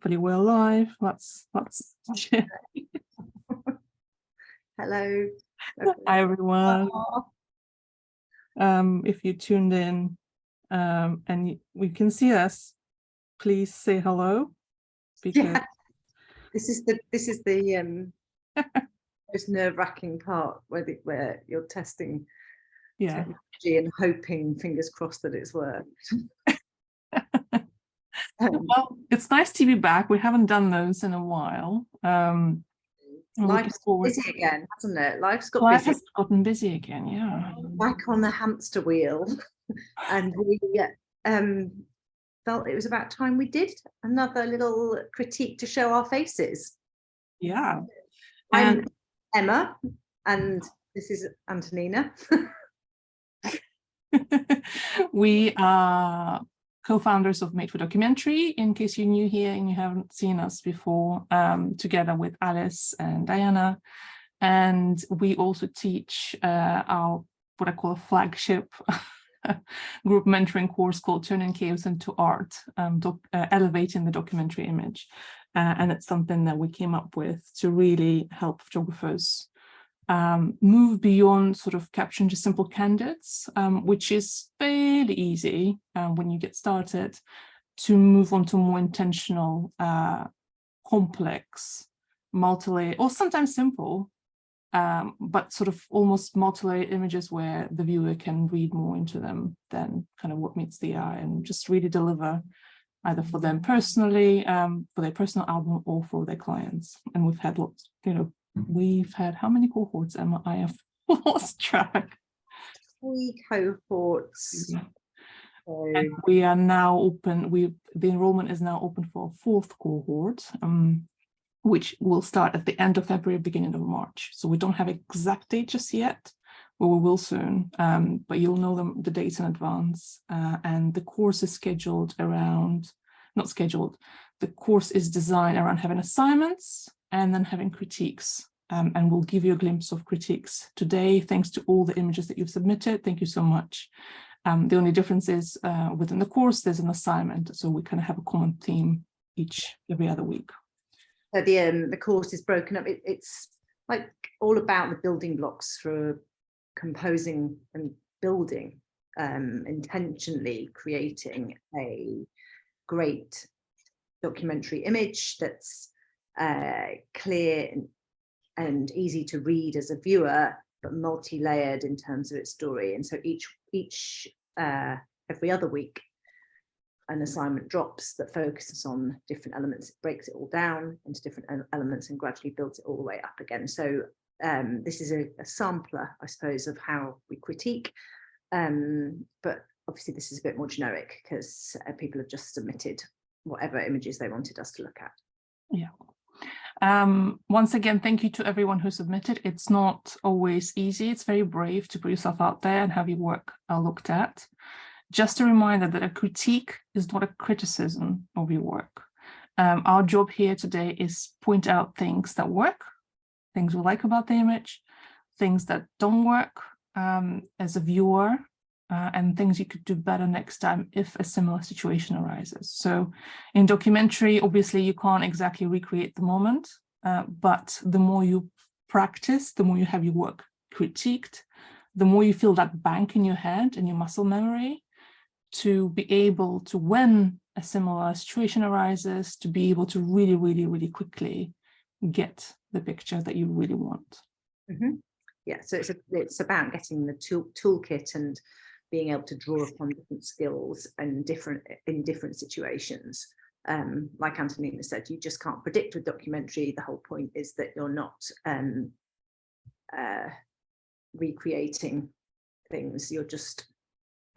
hopefully we're live. Let's share. Hello. Hi everyone. If you tuned in and we can see us, please say hello. Because yeah, this is the most nerve-wracking part where you're testing technology and hoping, fingers crossed, that it's worked. Well, it's nice to be back. We haven't done those in a while. Life's busy again, hasn't it? Life has gotten busy again, yeah. Back on the hamster wheel. And we felt it was about time we did another little critique to show our faces. Yeah. I'm Emma, and this is Antonina. We are co-founders of Made for Documentary, in case you're new here and you haven't seen us before, together with Alice and Diana. And we also teach our, what I call a flagship group mentoring course called Turning Chaos into Art, elevating the documentary image. And it's something that we came up with to really help photographers move beyond sort of capturing just simple candidates, which is fairly easy when you get started, to move on to more intentional, complex, multi-layered, or sometimes simple, but sort of almost multi-layered images where the viewer can read more into them than kind of what meets the eye, and just really deliver either for them personally, for their personal album, or for their clients. And we've had lots, we've had how many cohorts, Emma? I have lost track. 3 cohorts. Yeah. And we are now open. The enrollment is now open for a 4th cohort, which will start at the end of February, beginning of March. So we don't have an exact date just yet, but we will soon. But you'll know the dates in advance. And the course is scheduled around, not scheduled, the course is designed around having assignments and then having critiques. And we'll give you a glimpse of critiques today, thanks to all the images that you've submitted. Thank you so much. The only difference is within the course, there's an assignment. So we kind of have a common theme every other week. So the course is broken up. It's like all about the building blocks for composing and building, intentionally creating a great documentary image that's clear and easy to read as a viewer, but multi-layered in terms of its story. And so every other week, an assignment drops that focuses on different elements. It breaks it all down into different elements and gradually builds it all the way up again. So this is a sampler, I suppose, of how we critique. But obviously this is a bit more generic because people have just submitted whatever images they wanted us to look at. Yeah. Once again, thank you to everyone who submitted. It's not always easy. It's very brave to put yourself out there and have your work looked at. Just a reminder that a critique is not a criticism of your work. Our job here today is point out things that work, things we like about the image, things that don't work as a viewer, and things you could do better next time if a similar situation arises. So in documentary, obviously you can't exactly recreate the moment, but the more you practice, the more you have your work critiqued, the more you feel that bank in your head and your muscle memory to be able to, when a similar situation arises, to be able to really, really, really quickly get the picture that you really want. Mm-hmm. Yeah, so it's about getting the toolkit and being able to draw upon different skills and in different situations. Like Antonina said, you just can't predict with documentary. The whole point is that you're not recreating things. You're just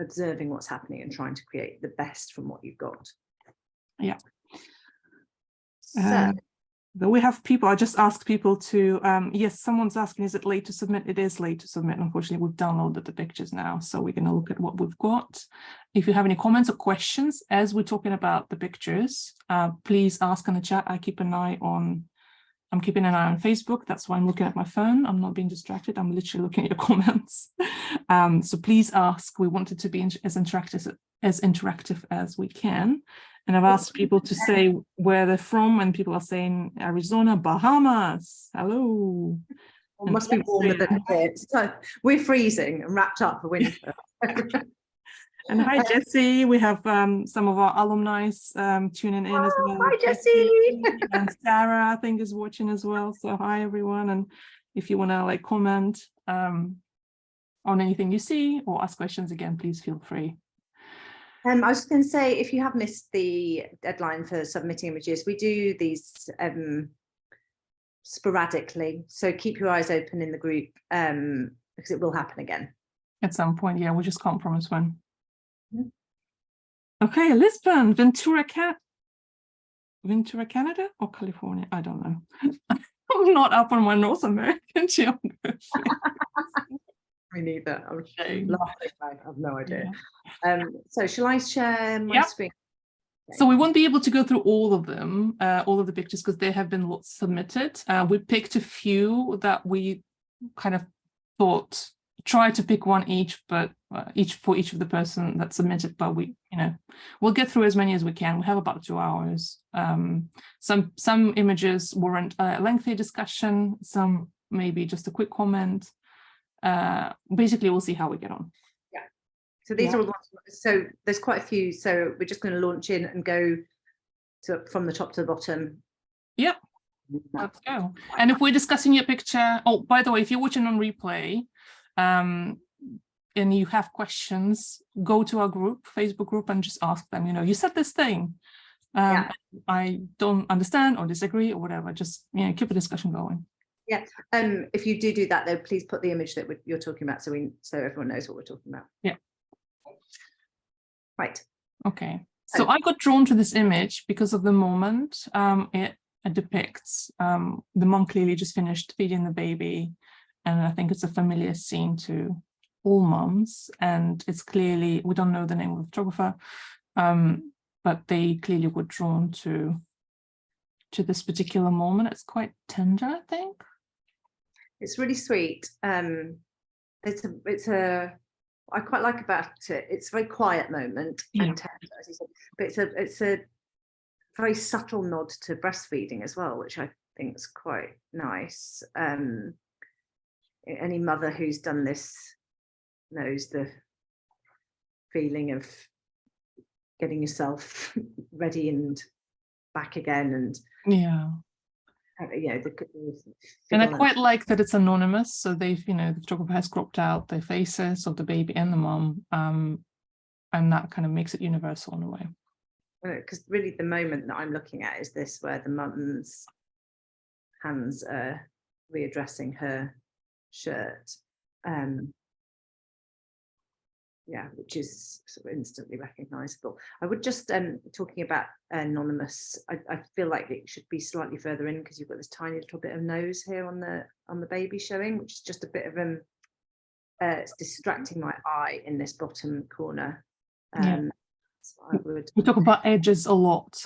observing what's happening and trying to create the best from what you've got. Yeah. So but we have people, I just asked people to, yes, someone's asking, is it late to submit? It is late to submit. Unfortunately, we've downloaded the pictures now, so we're going to look at what we've got. If you have any comments or questions as we're talking about the pictures, please ask in the chat. I'm keeping an eye on Facebook. That's why I'm looking at my phone. I'm not being distracted. I'm literally looking at your comments. So please ask. We want it to be as interactive as we can. And I've asked people to say where they're from, and people are saying Arizona, Bahamas. Hello. It must be warmer than here. So we're freezing and wrapped up for winter. And hi, Jessie. We have some of our alumni tuning in as well. Hi, Jessie. And Sarah, I think, is watching as well. So hi, everyone. And if you want to like comment on anything you see or ask questions again, please feel free. I was going to say, if you have missed the deadline for submitting images, we do these sporadically. So keep your eyes open in the group because it will happen again. At some point, yeah, we just can't promise when. Okay, Lisbon, Ventura, Canada or California? I don't know. I'm not up on my North American geography. Me neither. I'm laughing. I have no idea. Yeah. So shall I share my screen? Okay. So we won't be able to go through all of them, all of the pictures, because there have been lots submitted. We picked a few that we kind of thought, try to pick one each, but for each of the person that submitted, but we'll get through as many as we can. We have about 2 hours. Some images warrant a lengthy discussion, some maybe just a quick comment. Basically, we'll see how we get on. Yeah. So these are all, so there's quite a few. So we're just going to launch in and go from the top to the bottom. Yep. Let's go. And if we're discussing your picture, oh, by the way, if you're watching on replay, and you have questions, go to our group, Facebook group, and just ask them, you said this thing. I don't understand or disagree or whatever. Just keep a discussion going. Yeah. If you do that, though, please put the image that you're talking about, so everyone knows what we're talking about. Yeah. Right. Okay. So I got drawn to this image because of the moment it depicts. The mom clearly just finished feeding the baby, and I think it's a familiar scene to all moms. And it's clearly, we don't know the name of the photographer, but they clearly were drawn to this particular moment. It's quite tender, I think. It's really sweet. It's a I quite like about it. It's a very quiet moment and tender, as you said, but it's a very subtle nod to breastfeeding as well, which I think is quite nice. Any mother who's done this knows the feeling of getting yourself ready and back again, and and I quite like that it's anonymous. So they've, the photographer has cropped out the faces of the baby and the mom, and that kind of makes it universal in a way. Because really, the moment that I'm looking at is this, where the mum's hands are readdressing her shirt, which is sort of instantly recognizable. I would just talking about anonymous, I feel like it should be slightly further in, because you've got this tiny little bit of nose here on the baby showing, which is just a bit of it's distracting my eye in this bottom corner. So we talk about edges a lot.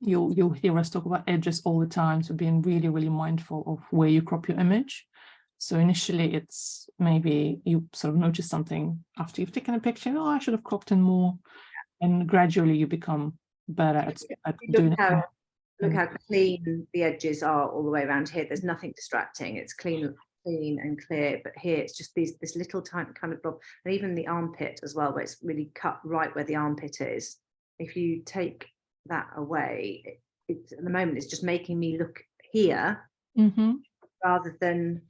You'll hear us talk about edges all the time, so being really, really mindful of where you crop your image. So initially it's maybe you sort of notice something after you've taken a picture, oh, I should have cropped in more, and gradually you become better at doing it. Look how clean the edges are all the way around here. There's nothing distracting. It's clean and clear, but here it's just this little tiny kind of blob, and even the armpit as well, where it's really cut right where the armpit is. If you take that away, it's at the moment it's just making me look here rather than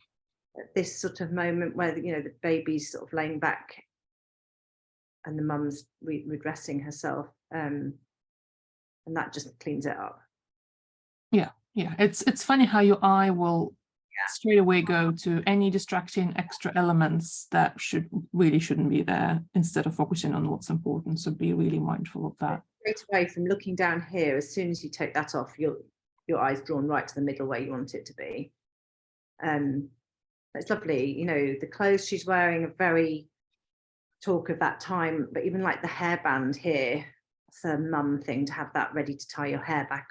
this sort of moment where the baby's sort of laying back and the mum's redressing herself, and that just cleans it up. It's funny how your eye will straight away go to any distracting extra elements that shouldn't be there, instead of focusing on what's important. So be really mindful of that. Straight away from looking down here, as soon as you take that off, your eye's drawn right to the middle where you want it to be. It's lovely, the clothes she's wearing are very talk of that time, but even like the hairband here, it's a mum thing to have that ready to tie your hair back.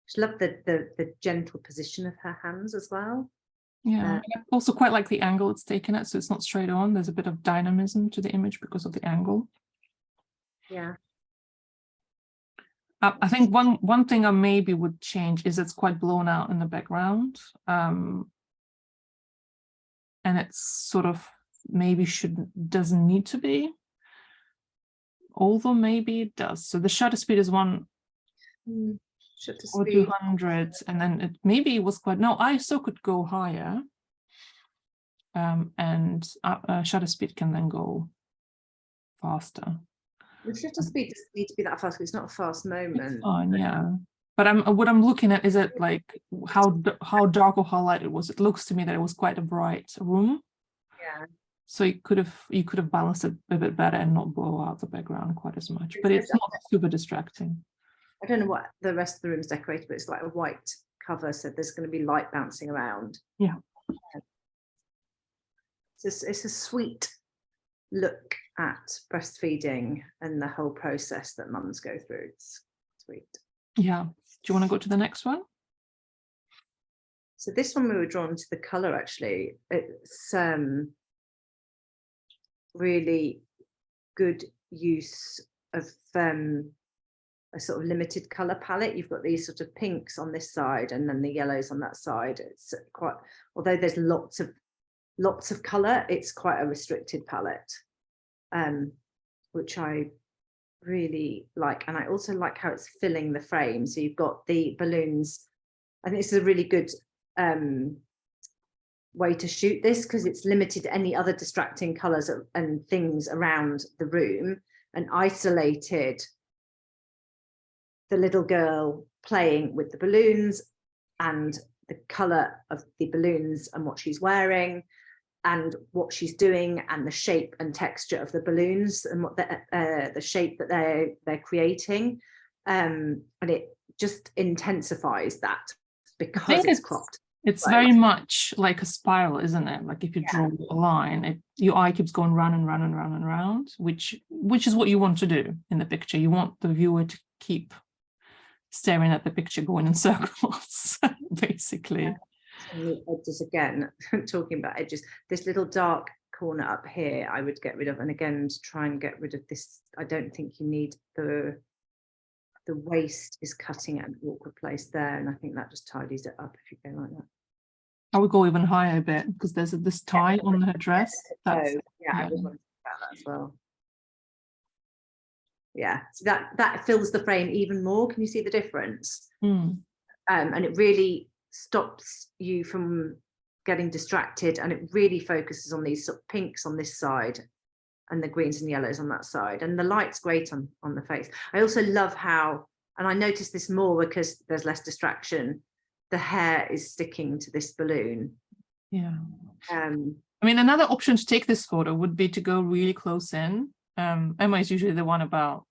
Just love the gentle position of her hands as well. I also quite like the angle it's taken at, so it's not straight on. There's a bit of dynamism to the image because of the angle. I think one thing I maybe would change is it's quite blown out in the background. And it's sort of maybe doesn't need to be, although maybe it does. So the shutter speed is 1 Shutter or speed. 200, and then maybe it was quite, no, ISO could go higher. And shutter speed can then go faster. The shutter speed doesn't need to be that fast, 'cause it's not a fast moment. It's fine, yeah. But what I'm looking at is it like how dark or how light it was. It looks to me that it was quite a bright room. Yeah. So you could have balanced it a bit better and not blow out the background quite as much. But it's not super distracting. I don't know what the rest of the room is decorated, but it's like a white cover, so there's going to be light bouncing around. Yeah. It's a sweet look at breastfeeding and the whole process that mums go through. It's sweet. Yeah. Do you want to go to the next one? So this one we were drawn to the colour, actually. It's really good use of a sort of limited colour palette. You've got these sort of pinks on this side and then the yellows on that side. It's quite, although there's lots of colour, it's quite a restricted palette, which I really like. And I also like how it's filling the frame. So you've got the balloons. I think this is a really good way to shoot this, because it's limited to any other distracting colours and things around the room, and isolated the little girl playing with the balloons and the colour of the balloons and what she's wearing and what she's doing and the shape and texture of the balloons and what the shape that they're creating, and it just intensifies that because it's cropped. It's very much like a spiral, isn't it? Like if you draw a line, your eye keeps going round and round and round and round, which is what you want to do in the picture. You want the viewer to keep staring at the picture, going in circles, basically. And the edges again, talking about edges, this little dark corner up here I would get rid of, and again to try and get rid of this, I don't think you need the waist is cutting at an awkward place there, and I think that just tidies it up if you go like that. I would go even higher a bit, because there's this tie on her dress. I was wondering about that as well. Yeah, so that fills the frame even more. Can you see the difference? And it really stops you from getting distracted, and it really focuses on these sort of pinks on this side and the greens and yellows on that side, and the light's great on the face. I also love how, and I noticed this more because there's less distraction, the hair is sticking to this balloon. Yeah. I mean, another option to take this photo would be to go really close in. Emma is usually the one about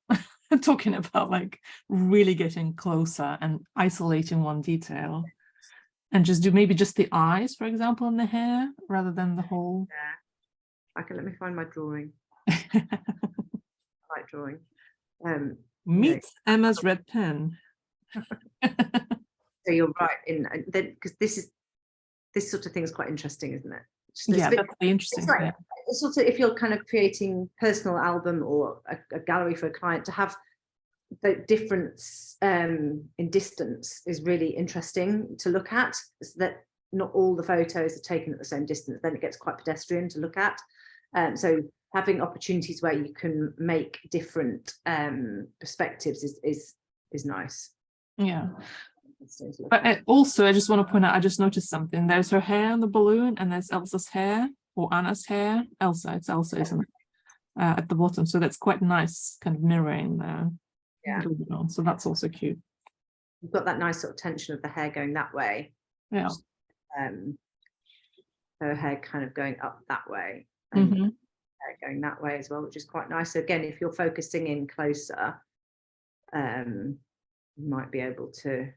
talking about like really getting closer and isolating one detail, and just do maybe just the eyes, for example, in the hair rather than the whole. Yeah. Okay, let me find my drawing. Right drawing. Meet Emma's red pen. So you're right in because this sort of thing is quite interesting, isn't it? Yeah, that's the interesting thing. It's sort of, if you're kind of creating personal album or a gallery for a client, to have the difference in distance is really interesting to look at. Is that not all the photos are taken at the same distance, then it gets quite pedestrian to look at. So having opportunities where you can make different perspectives is nice. Yeah. But also, I just want to point out, I just noticed something. There's her hair on the balloon, and there's Elsa's hair, or Anna's hair. It's Elsa, isn't it? At the bottom. So that's quite nice, kind of mirroring there. Yeah. So that's also cute. You've got that nice sort of tension of the hair going that way. Yeah. Her hair kind of going up that way, and hair going that way as well, which is quite nice. So again, if you're focusing in closer, you might be able to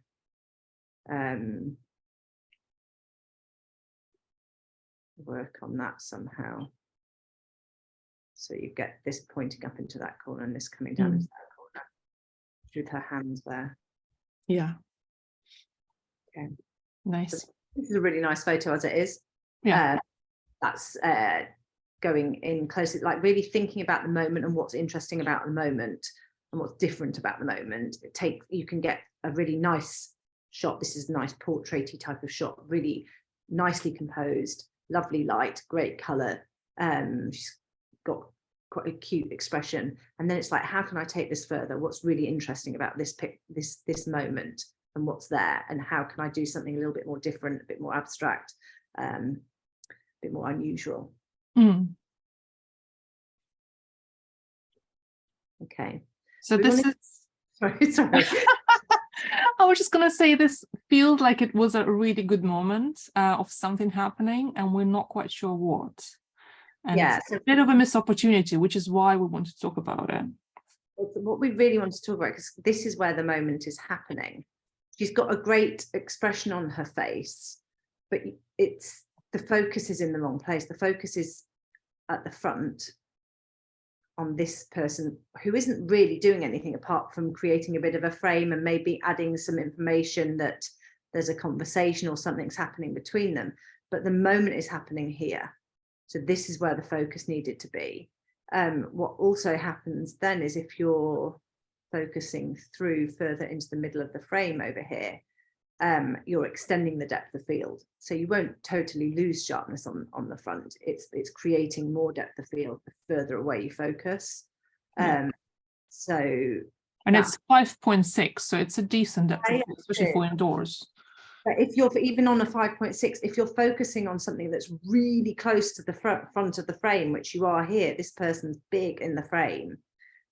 work on that somehow. So you get this pointing up into that corner and this coming down into that corner with her hands there. Yeah. Okay. Nice. So this is a really nice photo as it is. Yeah. That's going in closely, like really thinking about the moment and what's interesting about the moment, and what's different about the moment. You can get a really nice shot. This is a nice portraity type of shot, really nicely composed, lovely light, great color. She's got quite a cute expression, and then it's like, how can I take this further? What's really interesting about this moment, and what's there, and how can I do something a little bit more different, a bit more abstract, a bit more unusual. Okay, so this is sorry. I was just going to say, this feels like it was a really good moment of something happening, and we're not quite sure what. And it's a bit of a missed opportunity, which is why we want to talk about it. What we really want to talk about, because this is where the moment is happening. She's got a great expression on her face, but the focus is in the wrong place. The focus is at the front on this person who isn't really doing anything apart from creating a bit of a frame and maybe adding some information that there's a conversation or something's happening between them. But the moment is happening here. So this is where the focus needed to be. What also happens then is, if you're focusing through further into the middle of the frame over here, you're extending the depth of field. So you won't totally lose sharpness on the front. It's creating more depth of field the further away you focus. And it's 5.6, so it's a decent depth of field, especially for indoors. But if you're even on a 5.6, if you're focusing on something that's really close to the front of the frame, which you are here, this person's big in the frame,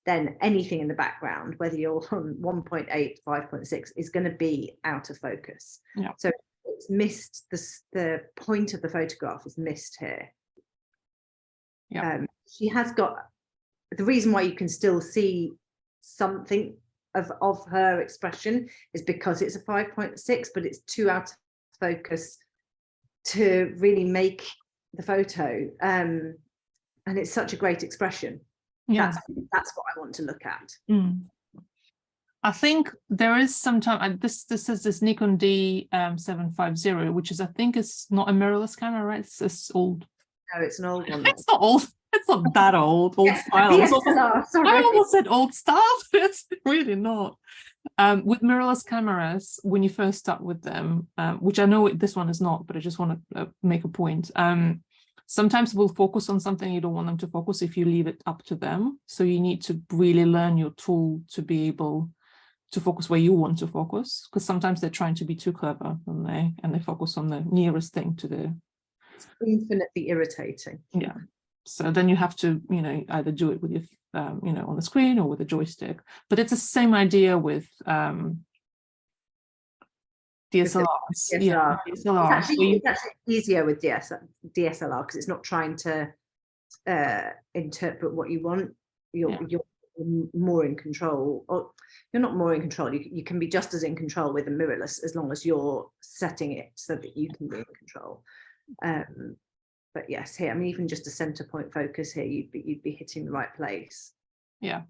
then anything in the background, whether you're on 1.8, 5.6, is going to be out of focus. Yeah. So it's missed, the point of the photograph is missed here. Yeah. She has got, the reason why you can still see something of her expression is because it's a 5.6, but it's too out of focus to really make the photo. And it's such a great expression. Yeah, that's what I want to look at. I think there is sometimes this is this Nikon D750, which is, I think, is not a mirrorless camera, right? It's old. No, it's an old one. It's not old. It's not that old. Old style. I almost said old style. It's really not. With mirrorless cameras, when you first start with them, which I know this one is not, but I just want to make a point. Sometimes we'll focus on something you don't want them to focus if you leave it up to them. So you need to really learn your tool to be able to focus where you want to focus, because sometimes they're trying to be too clever, and they focus on the nearest thing to the. It's infinitely irritating. Yeah. So then you have to, either do it with your, on the screen or with a joystick. But it's the same idea with DSLRs. Yeah, DSLR. It's actually easier with DSLR because it's not trying to interpret what you want. You're more in control, or you're not more in control. You can be just as in control with a mirrorless, as long as you're setting it so that you can be in control. But yes, here, I mean, even just a center point focus here, you'd be hitting the right place. Yeah,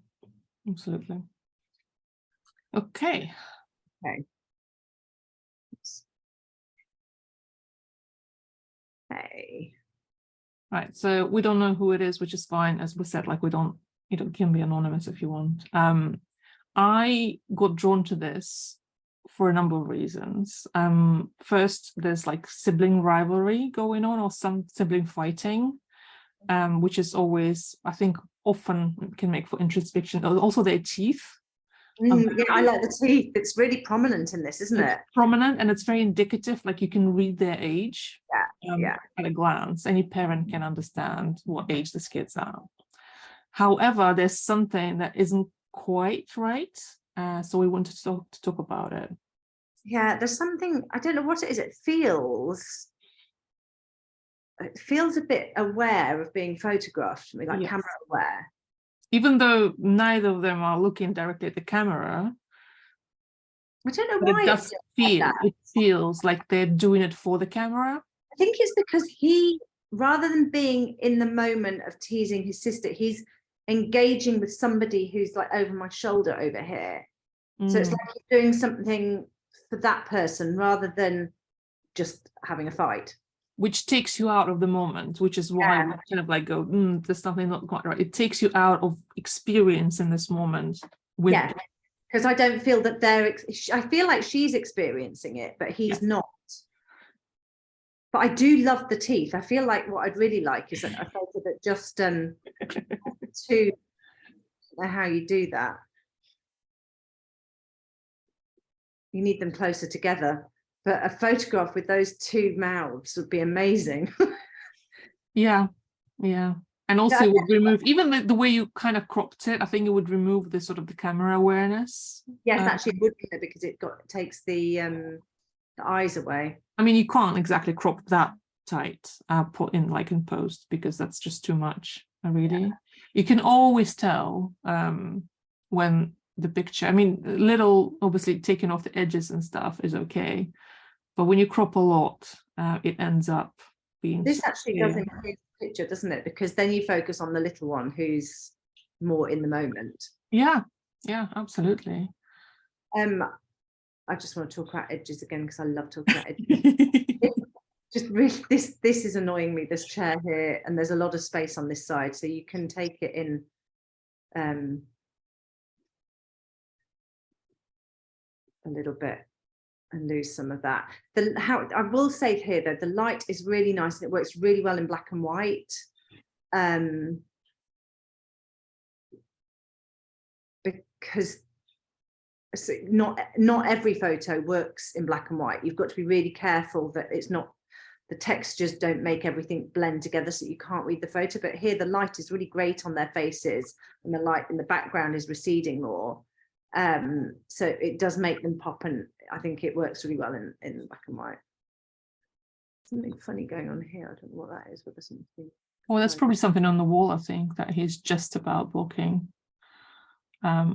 absolutely. Okay. Okay. Right, so we don't know who it is, which is fine. As we said, like, we don't, it can be anonymous if you want. I got drawn to this for a number of reasons. First, there's like sibling rivalry going on, or some sibling fighting, which is always, I think, often can make for introspection. Also, their teeth. Yeah, I like the teeth. It's really prominent in this, isn't it? Prominent, and it's very indicative. Like, you can read their age at a glance. Any parent can understand what age these kids are. However, there's something that isn't quite right. So we wanted to talk about it. Yeah, there's something, I don't know what it is. It feels a bit aware of being photographed to me, like camera aware. Even though neither of them are looking directly at the camera. I don't know why it feels like they're doing it for the camera. I think it's because he, rather than being in the moment of teasing his sister, he's engaging with somebody who's like over my shoulder over here. So it's like he's doing something for that person rather than just having a fight. Which takes you out of the moment, which is why we kind of like go, there's something not quite right. It takes you out of experience in this moment. with Yeah, because I don't feel that I feel like she's experiencing it, but he's not. But I do love the teeth. I feel like what I'd really like is a photo that just two, I don't know how you do that. You need them closer together, but a photograph with those two mouths would be amazing. Yeah, yeah. And also it would remove, even the way you kind of cropped it, I think it would remove the sort of the camera awareness. Yes, actually it would, because it takes the eyes away. I mean, you can't exactly crop that tight, put in like in post, because that's just too much, really. You can always tell when the picture, I mean, little, obviously taking off the edges and stuff is okay, but when you crop a lot, it ends up being This actually clear. does improve the picture, doesn't it? Because then you focus on the little one who's more in the moment. Yeah, yeah, absolutely. I just want to talk about edges again, because I love talking about edges. Just really, this is annoying me, this chair here, and there's a lot of space on this side, so you can take it in a little bit and lose some of that. How I will say here though, the light is really nice and it works really well in black and white. Because not every photo works in black and white. You've got to be really careful that it's not, the textures don't make everything blend together so you can't read the photo. But here the light is really great on their faces and the light in the background is receding more. So it does make them pop, and I think it works really well in black and white. Something funny going on here. I don't know what that is, but there's something. Well, that's probably something on the wall, I think, that he's just about blocking.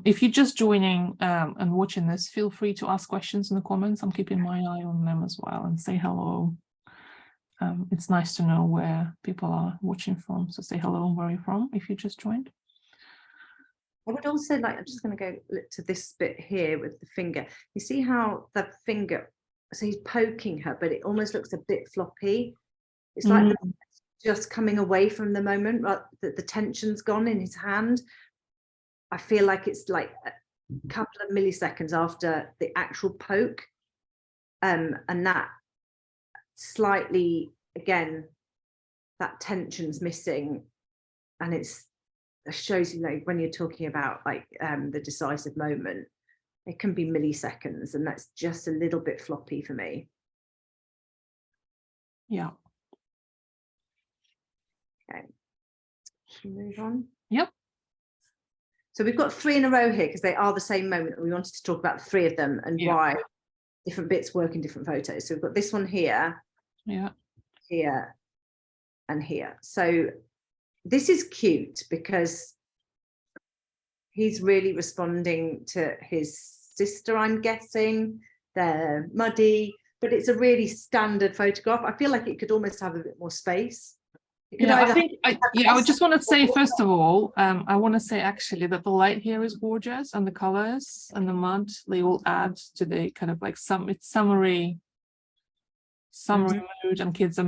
If you're just joining and watching this, feel free to ask questions in the comments. I'm keeping my eye on them as well, and say hello. It's nice to know where people are watching from, so say hello and where you're from if you just joined. I would also like, I'm just going to go to this bit here with the finger. You see how the finger, so he's poking her, but it almost looks a bit floppy. It's like just coming away from the moment, right, that the tension's gone in his hand. I feel like it's like a couple of milliseconds after the actual poke. And that slightly, again, that tension's missing. And it shows you, like, when you're talking about like the decisive moment, it can be milliseconds, and that's just a little bit floppy for me. Yeah. Okay. Should we move on? Yep. So we've got 3 in a row here because they are the same moment. We wanted to talk about 3 of them and why different bits work in different photos. So we've got this one here, here, and here. So this is cute because he's really responding to his sister, I'm guessing. They're muddy, but it's a really standard photograph. I feel like it could almost have a bit more space. Yeah, I would just want to say, first of all, I want to say actually that the light here is gorgeous, and the colors and the mud, they will add to the kind of like it's summery mood, and kids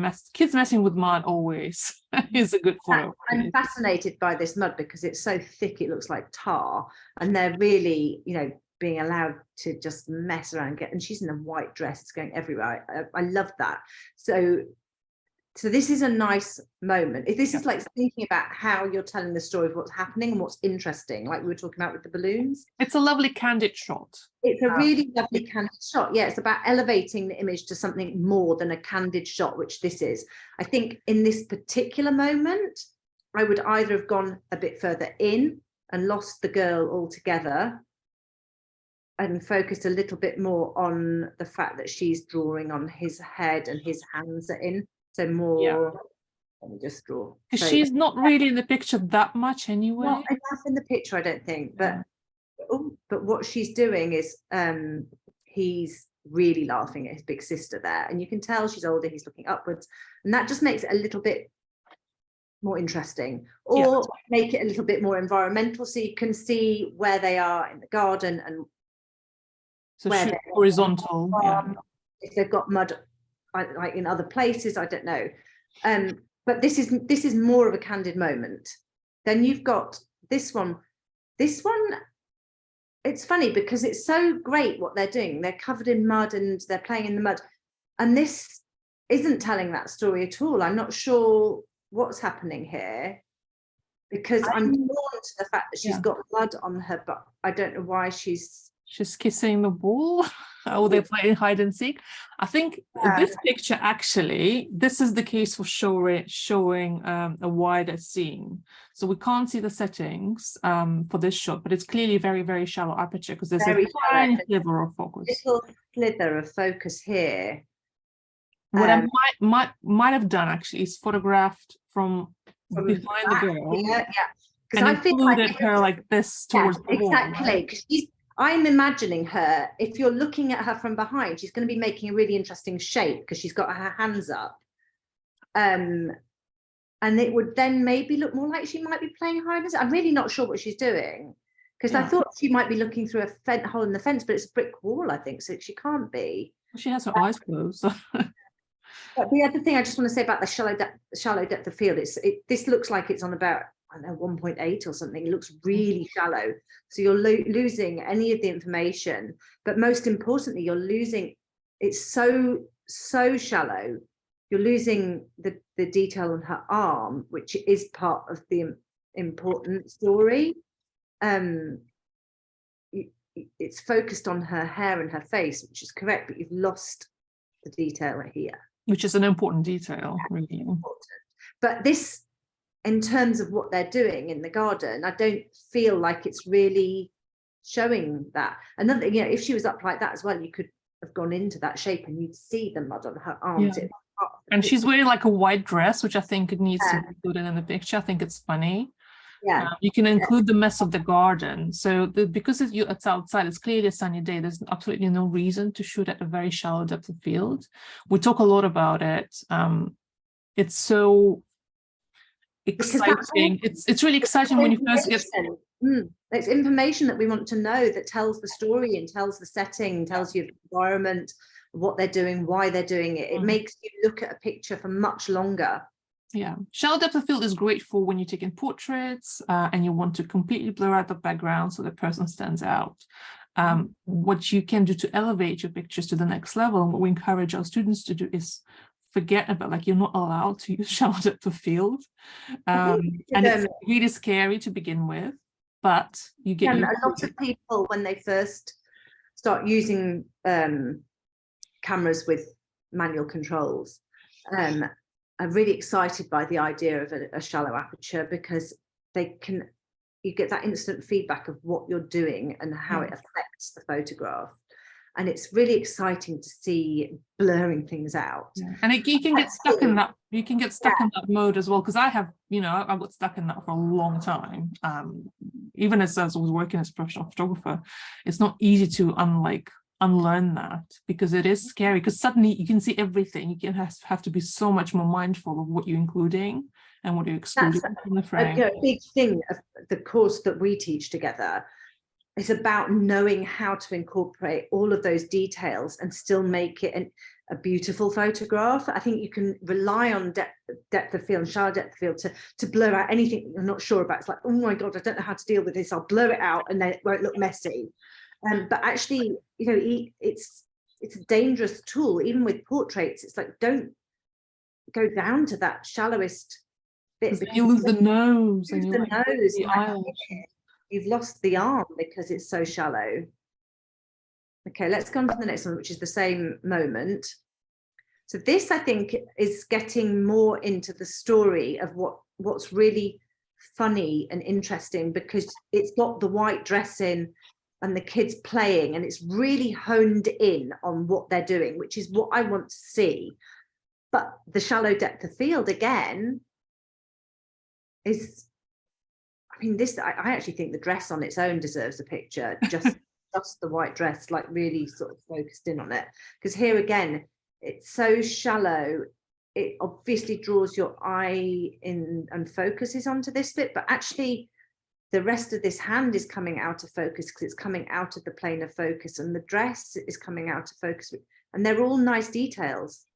messing with mud always is a good photo. I'm fascinated by this mud because it's so thick, it looks like tar, and they're really, you know, being allowed to just mess around and she's in a white dress, it's going everywhere. I love that. So this is a nice moment. If this is like thinking about how you're telling the story of what's happening and what's interesting, like we were talking about with the balloons. It's a lovely candid shot. It's a really lovely candid shot. Yeah, it's about elevating the image to something more than a candid shot, which this is. I think in this particular moment, I would either have gone a bit further in and lost the girl altogether and focused a little bit more on the fact that she's drawing on his head and his hands are in. So more, let me just draw. Because she's not really in the picture that much anyway. Not enough in the picture, I don't think. But but what she's doing is he's really laughing at his big sister there. And you can tell she's older, he's looking upwards. And that just makes it a little bit more interesting. Or make it a little bit more environmental so you can see where they are in the garden and so where they're horizontal. If they've got mud like in other places, I don't know. But this is more of a candid moment. Then you've got this one. This one it's funny because it's so great what they're doing. They're covered in mud and they're playing in the mud. And this isn't telling that story at all. I'm not sure what's happening here, because I'm drawn to the fact that she's got blood on her, but I don't know why she's kissing the ball. Oh, they're playing hide and seek. I think this picture, actually, this is the case for showing a wider scene. So we can't see the settings for this shot, but it's clearly very, very shallow aperture because there's a tiny sliver of focus. Little slither of focus here. What I might have done actually is photographed from behind the girl. Yeah. Because I included her like this towards the wall. Exactly. Because I'm imagining her, if you're looking at her from behind, she's going to be making a really interesting shape because she's got her hands up. And it would then maybe look more like she might be playing hide and seek. I'm really not sure what she's doing, because I thought she might be looking through a hole in the fence, but it's a brick wall, I think, so she can't be. She has her eyes closed. But the other thing I just want to say about the shallow depth of field, this looks like it's on about, I don't know, 1.8 or something. It looks really shallow. So you're losing any of the information, but most importantly, you're losing, it's so shallow. You're losing the detail on her arm, which is part of the important story. It's focused on her hair and her face, which is correct, but you've lost the detail here. Which is an important detail, really. Important. But this, in terms of what they're doing in the garden, I don't feel like it's really showing that. Another, if she was up like that as well, you could have gone into that shape and you'd see the mud on her arms. Yeah. And she's wearing like a white dress, which I think it needs to be included in the picture. I think it's funny. Yeah, you can include the mess of the garden. So because it's outside, it's clearly a sunny day. There's absolutely no reason to shoot at a very shallow depth of field. We talk a lot about it. It's so exciting. It's really exciting when you first get. It's information that we want to know, that tells the story and tells the setting, tells you the environment, what they're doing, why they're doing it. It makes you look at a picture for much longer. Yeah, shallow depth of field is great for when you're taking portraits and you want to completely blur out the background so the person stands out. What you can do to elevate your pictures to the next level, and what we encourage our students to do, is forget about, like, you're not allowed to use shallow depth of field. And it's really scary to begin with, but you get a lot of people, when they first start using cameras with manual controls, I'm really excited by the idea of a shallow aperture, because you get that instant feedback of what you're doing and how it affects the photograph. And it's really exciting to see blurring things out. And you can get stuck in that. You can get stuck in that mode as well, because I have, I got stuck in that for a long time. Even as I was working as a professional photographer, it's not easy to unlearn that, because it is scary, because suddenly you can see everything. You can have to be so much more mindful of what you're including and what you're excluding from the frame. A big thing of the course that we teach together is about knowing how to incorporate all of those details and still make it a beautiful photograph. I think you can rely on depth of field and shallow depth of field to blur out anything you're not sure about. It's like, oh my God, I don't know how to deal with this. I'll blur it out and then it won't look messy. But actually, it's a dangerous tool. Even with portraits, it's like, don't go down to that shallowest bit, because you lose the nose, and you've lost the arm because it's so shallow. Okay, let's go on to the next one, which is the same moment. So this, I think, is getting more into the story of what's really funny and interesting, because it's got the white dress in and the kids playing, and it's really honed in on what they're doing, which is what I want to see. But the shallow depth of field, again, is, I actually think the dress on its own deserves a picture, just the white dress, like really sort of focused in on it. Because here again, it's so shallow, it obviously draws your eye in and focuses onto this bit, but actually the rest of this hand is coming out of focus because it's coming out of the plane of focus, and the dress is coming out of focus, and they're all nice details.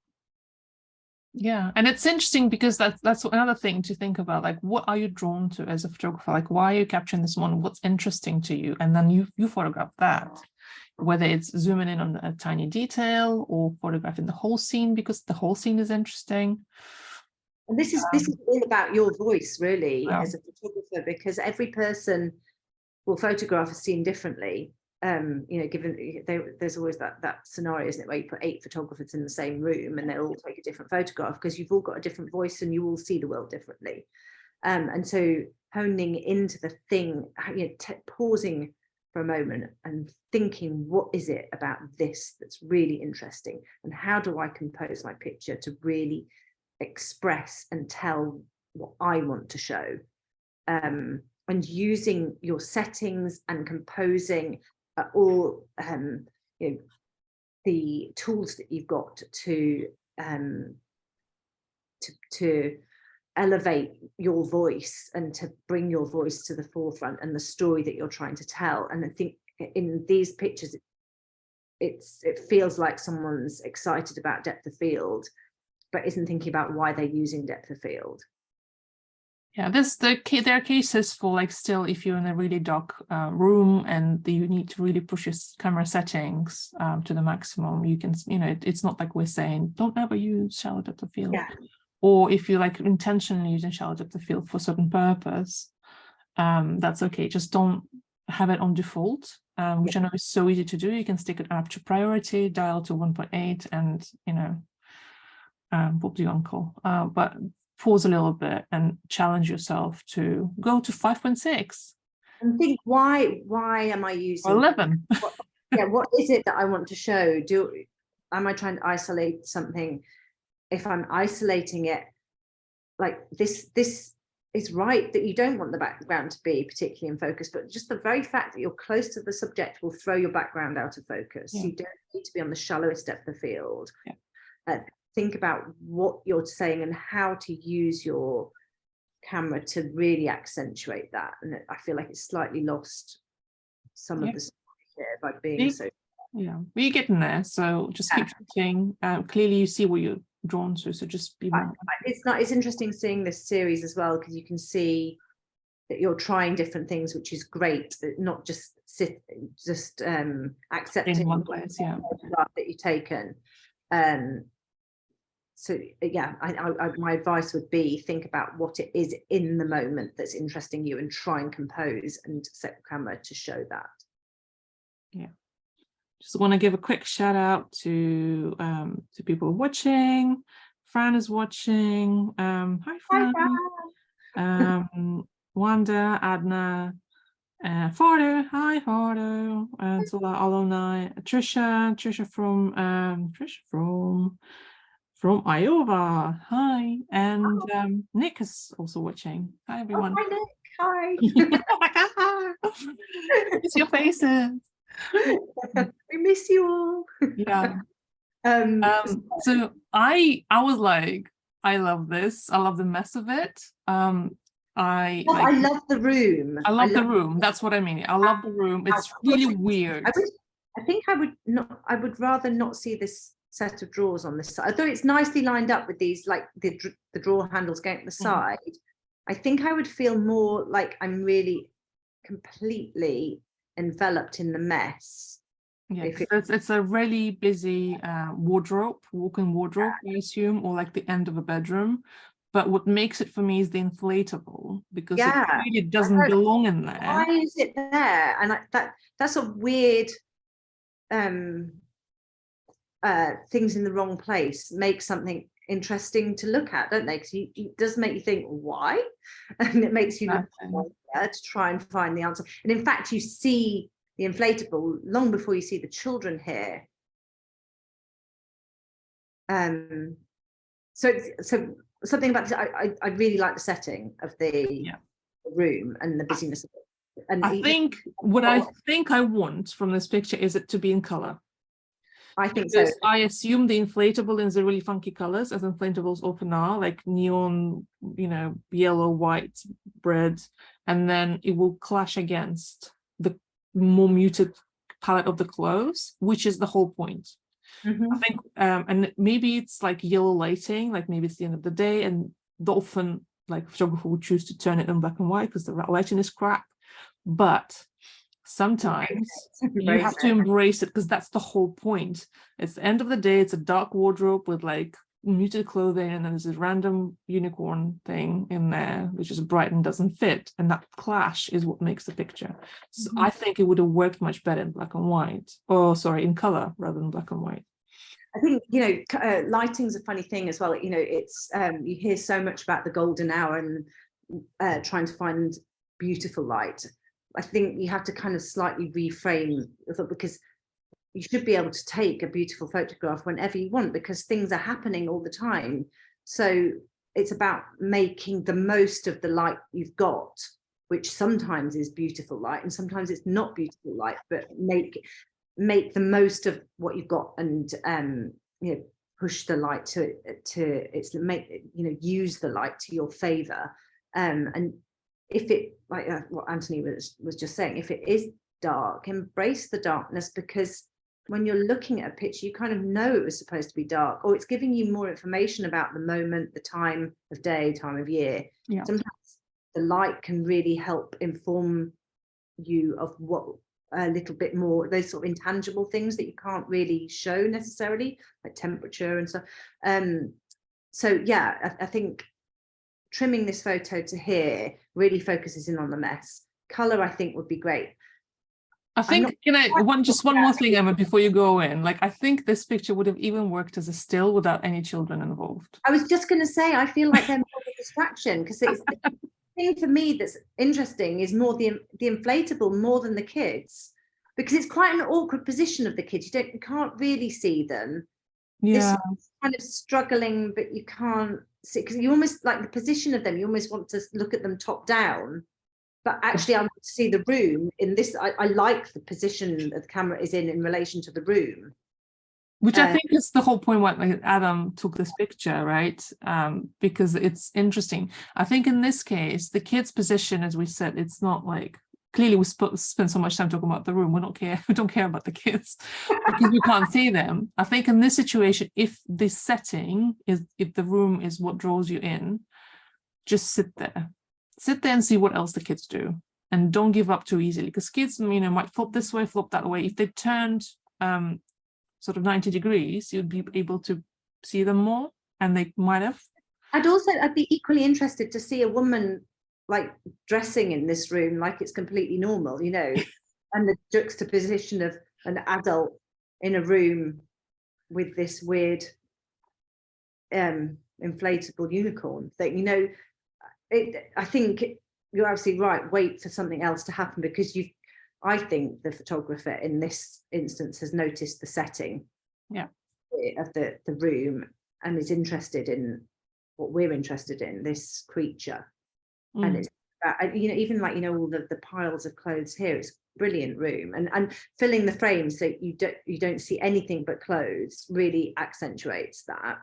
Yeah, and it's interesting because that's another thing to think about. Like, what are you drawn to as a photographer? Like, why are you capturing this one? What's interesting to you? And then you photograph that, whether it's zooming in on a tiny detail or photographing the whole scene because the whole scene is interesting. And this is all about your voice, really, Wow. as a photographer, because every person will photograph a scene differently. You know, given there's always that scenario, isn't it, where you put 8 photographers in the same room and they'll all take a different photograph because you've all got a different voice and you all see the world differently. And so honing into the thing, you know, pausing for a moment and thinking, what is it about this that's really interesting, and how do I compose my picture to really express and tell what I want to show, and using your settings and composing all you know, the tools that you've got to elevate your voice and to bring your voice to the forefront and the story that you're trying to tell. And I think in these pictures, it feels like someone's excited about depth of field, but isn't thinking about why they're using depth of field. Yeah, there are cases for, like, still, if you're in a really dark room and you need to really push your camera settings to the maximum, you can, you know, it's not like we're saying don't ever use shallow depth of field. Yeah. Or if you like intentionally using shallow depth of field for a certain purpose, that's okay. Just don't have it on default, which I know is so easy to do. You can stick it up to priority, dial to 1.8, and, you know, whoop the uncle. But pause a little bit and challenge yourself to go to 5.6 and think, why am I using or 11? What is it that I want to show? Am I trying to isolate something? If I'm isolating it, like this is right that you don't want the background to be particularly in focus, but just the very fact that you're close to the subject will throw your background out of focus. Yeah. You don't need to be on the shallowest depth of field. Yeah. Think about what you're saying and how to use your camera to really accentuate that. And I feel like it's slightly lost some of the story here by being so. Yeah, we're getting there. So just keep shooting. Clearly, you see what you're drawn to. So just be more. It's interesting seeing this series as well, because you can see that you're trying different things, which is great. Not just accepting In one place, yeah, that you've taken. So yeah, my advice would be, think about what it is in the moment that's interesting you and try and compose and set the camera to show that. Yeah. Just want to give a quick shout out to people watching. Fran is watching. Hi, Fran. Hi, Fran. Wanda, Adna, Fardo. Hi, Fardo. And Zola Alumni. Trisha from Iowa. Hi. And Nick is also watching. Hi, everyone. Oh, hi, Nick. Hi. It's your faces. We miss you all. Yeah. So I was like, I love this. I love the mess of it. I love the room. I love the room. That's what I mean. I love the room. It's really weird. I think I would rather not see this set of drawers on this side, although it's nicely lined up with these, like the drawer handles going at the side. I think I would feel more like I'm really completely enveloped in the mess. Yeah, it's a really busy walk-in wardrobe, I assume, or like the end of a bedroom. But what makes it for me is the inflatable, because it really doesn't belong in there. Why is it there? And that's a weird things in the wrong place make something interesting to look at, don't they? Because it does make you think, why? And it makes you look to try and find the answer. And in fact, you see the inflatable long before you see the children here. So something about this, I really like the setting of the room and the busyness of it. And I think what I want from this picture is it to be in color. I think so. I assume the inflatable is a really funky colors, as inflatables often are, like neon, you know, yellow, white, red, and then it will clash against the more muted palette of the clothes, which is the whole point. I think, and maybe it's like yellow lighting, like maybe it's the end of the day, and often like photographer would choose to turn it in black and white because the lighting is crap. But sometimes you have to embrace it, because that's the whole point. It's the end of the day, it's a dark wardrobe with like muted clothing, and then there's a random unicorn thing in there which is bright and doesn't fit, and that clash is what makes the picture. So I think it would have worked much better in black and white, or sorry, in color rather than black and white. I think, you know, lighting's a funny thing as well. You know, it's you hear so much about the golden hour and trying to find beautiful light. I think you have to kind of slightly reframe, because you should be able to take a beautiful photograph whenever you want, because things are happening all the time. So it's about making the most of the light you've got, which sometimes is beautiful light and sometimes it's not beautiful light, but make the most of what you've got, and you know, push the light to its use the light to your favor. And if it, like what Anthony was just saying, if it is dark, embrace the darkness, because when you're looking at a picture, you kind of know it was supposed to be dark, or it's giving you more information about the moment, the time of day, time of year. Yeah. Sometimes the light can really help inform you of what a little bit more, those sort of intangible things that you can't really show necessarily, like temperature and stuff. So yeah, I think trimming this photo to here really focuses in on the mess. Color, I think, would be great. I think, one more thing, Emma, before you go in. Like, I think this picture would have even worked as a still without any children involved. I was just going to say, I feel like they're more of a distraction, because it's the thing for me that's interesting is more the inflatable more than the kids, because it's quite an awkward position of the kids. You can't really see them. Yeah. This kind of struggling, but you can't see, because you almost like the position of them. You almost want to look at them top down. But actually, I want to see the room in this. I like the position that the camera is in relation to the room. Which I think is the whole point why like, Adam took this picture, right? Because it's interesting. I think in this case, the kid's position, as we said, it's not like, clearly we spent so much time talking about the room. We don't care about the kids because we can't see them. I think in this situation, if the setting is, if the room is what draws you in, just sit there and see what else the kids do, and don't give up too easily, because kids, might flop this way, flop that way. If they turned sort of 90 degrees, you'd be able to see them more, and they might have. I'd be equally interested to see a woman like dressing in this room like it's completely normal, and the juxtaposition of an adult in a room with this weird inflatable unicorn thing. I think you're absolutely right. Wait for something else to happen, because I think the photographer in this instance has noticed the setting of the room and is interested in what we're interested in, this creature. And it's even like all the piles of clothes here. It's a brilliant room, and filling the frame so you don't see anything but clothes really accentuates that.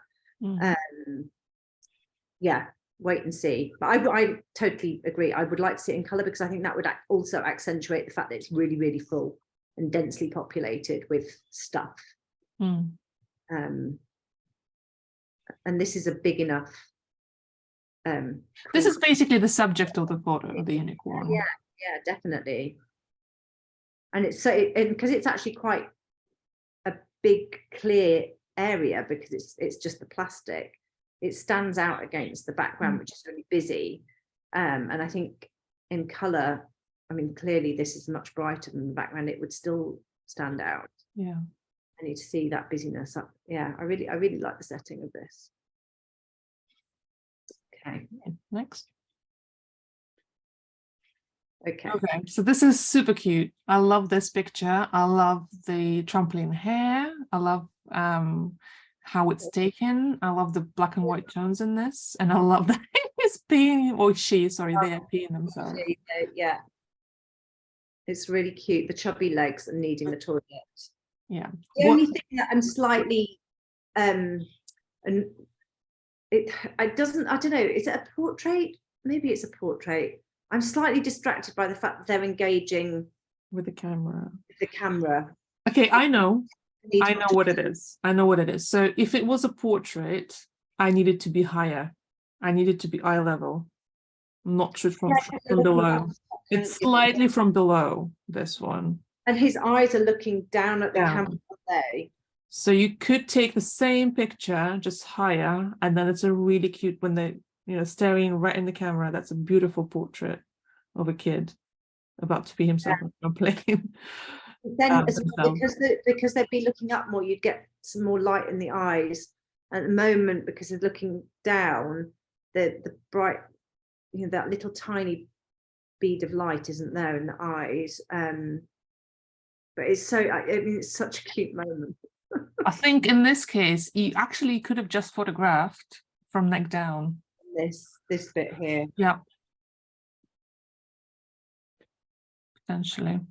Wait and see. But I totally agree. I would like to see it in color, because I think that would also accentuate the fact that it's really, really full and densely populated with stuff. And this is a big enough. This is basically the subject of the photo of the unicorn. Yeah, definitely. And it's because it's actually quite a big, clear area, because it's just the plastic. It stands out against the background, which is really busy. And I think in color, clearly this is much brighter than the background. It would still stand out. Yeah. I need to see that busyness up. Yeah, I really like the setting of this. Okay. Next. Okay, so this is super cute. I love this picture. I love the trampoline hair. I love how it's taken. I love the black and white tones in this, and I love that he's peeing, or they are peeing themselves. Yeah, it's really cute. The chubby legs and needing the toilet. Yeah. The only thing that I'm slightly I don't know. Is it a portrait? Maybe it's a portrait. I'm slightly distracted by the fact that they're engaging with the camera. Okay, I know. I know what it is. I know what it is. So if it was a portrait, I needed to be higher. I needed to be eye level, not shoot from below. It's slightly from below, this one. And his eyes are looking down at the Yeah. camera today. So you could take the same picture, just higher, and then it's a really cute when they, staring right in the camera. That's a beautiful portrait of a kid about to be himself on a trampoline. Then as well, because they'd be looking up more, you'd get some more light in the eyes. At the moment, because they're looking down, the bright, that little tiny bead of light isn't there in the eyes. But it's so, I mean, it's such a cute moment. I think in this case, you actually could have just photographed from neck down. This bit here. Yeah. Potentially.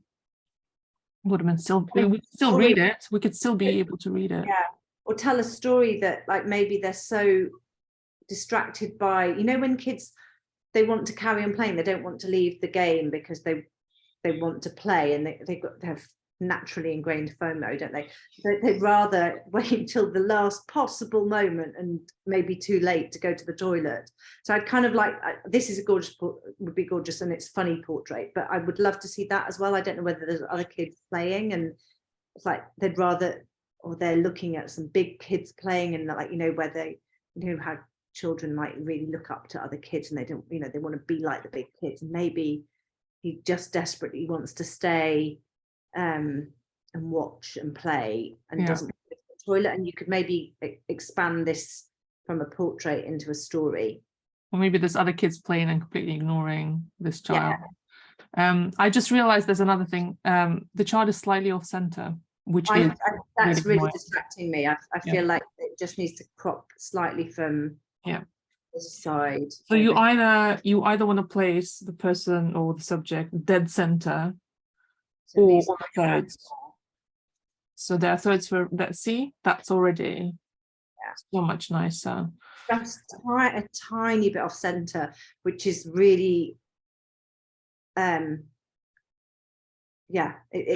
Would have been still, we would still read it. We could still be able to read it. Yeah. Or tell a story that, like, maybe they're so distracted by, when kids, they want to carry on playing, they don't want to leave the game because they want to play, and they have naturally ingrained FOMO, don't they? They'd rather wait until the last possible moment and maybe too late to go to the toilet. So I'd kind of like, this is a gorgeous, would be gorgeous, and it's funny portrait, but I would love to see that as well. I don't know whether there's other kids playing, and it's like they'd rather, or they're looking at some big kids playing, and like, where they, how children might really look up to other kids, and they don't, they want to be like the big kids. And maybe he just desperately wants to stay and watch and play, and doesn't go to the toilet. And you could maybe expand this from a portrait into a story. Or maybe there's other kids playing and completely ignoring this child. I just realized there's another thing. The child is slightly off center, which that's really distracting me. I feel like it just needs to crop slightly from this side. So you either want to place the person or the subject dead center, or on the thirds. So there are thirds for that. See, that's already so much nicer. Just a tiny bit off center, which is really it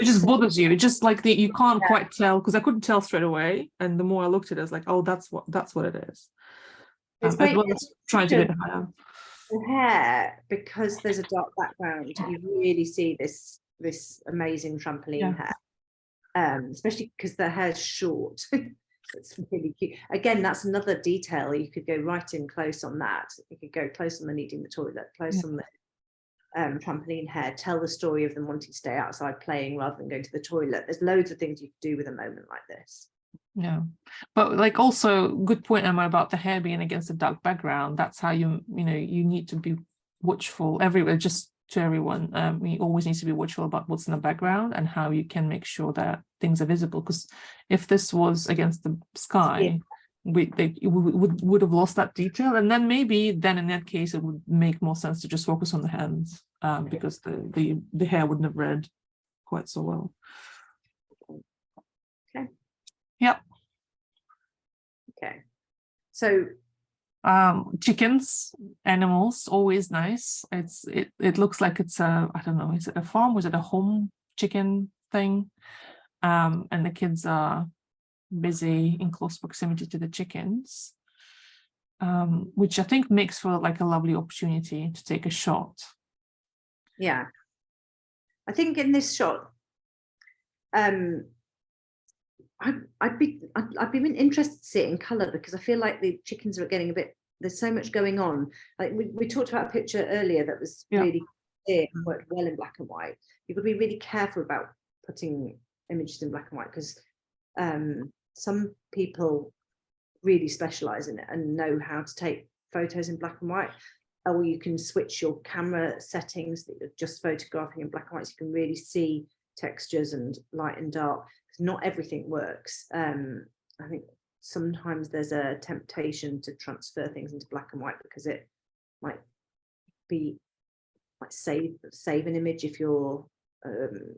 just bothers you. It just like you can't quite tell, because I couldn't tell straight away, and the more I looked at it, I was like, oh, that's what it is. It's trying to get it higher. The hair, because there's a dark background, you really see this amazing trampoline hair, especially because the hair's short. It's really cute. Again, that's another detail. You could go right in close on that. You could go close on the needing the toilet, close on the trampoline hair, tell the story of them wanting to stay outside playing rather than going to the toilet. There's loads of things you could do with a moment like this. Yeah, but like, also good point, Emma, about the hair being against a dark background. That's how you need to be watchful everywhere, just to everyone. You always need to be watchful about what's in the background and how you can make sure that things are visible, because if this was against the sky, we would have lost that detail, and then maybe in that case it would make more sense to just focus on the hands, because the hair wouldn't have read quite so well. Okay. Yep. Okay. So chickens, animals, always nice. It looks like it's I don't know, is it a farm? Was it a home chicken thing? And the kids are busy in close proximity to the chickens, which I think makes for like a lovely opportunity to take a shot. Yeah, I think in this shot, I'd be really interested to see it in color, because I feel like the chickens are getting a bit, there's so much going on. Like we talked about a picture earlier that was really clear and worked well in black and white. You've got to be really careful about putting images in black and white, because some people really specialize in it and know how to take photos in black and white. Or you can switch your camera settings that you're just photographing in black and white, so you can really see textures and light and dark. Not everything works. I think sometimes there's a temptation to transfer things into black and white because it might save an image. If you're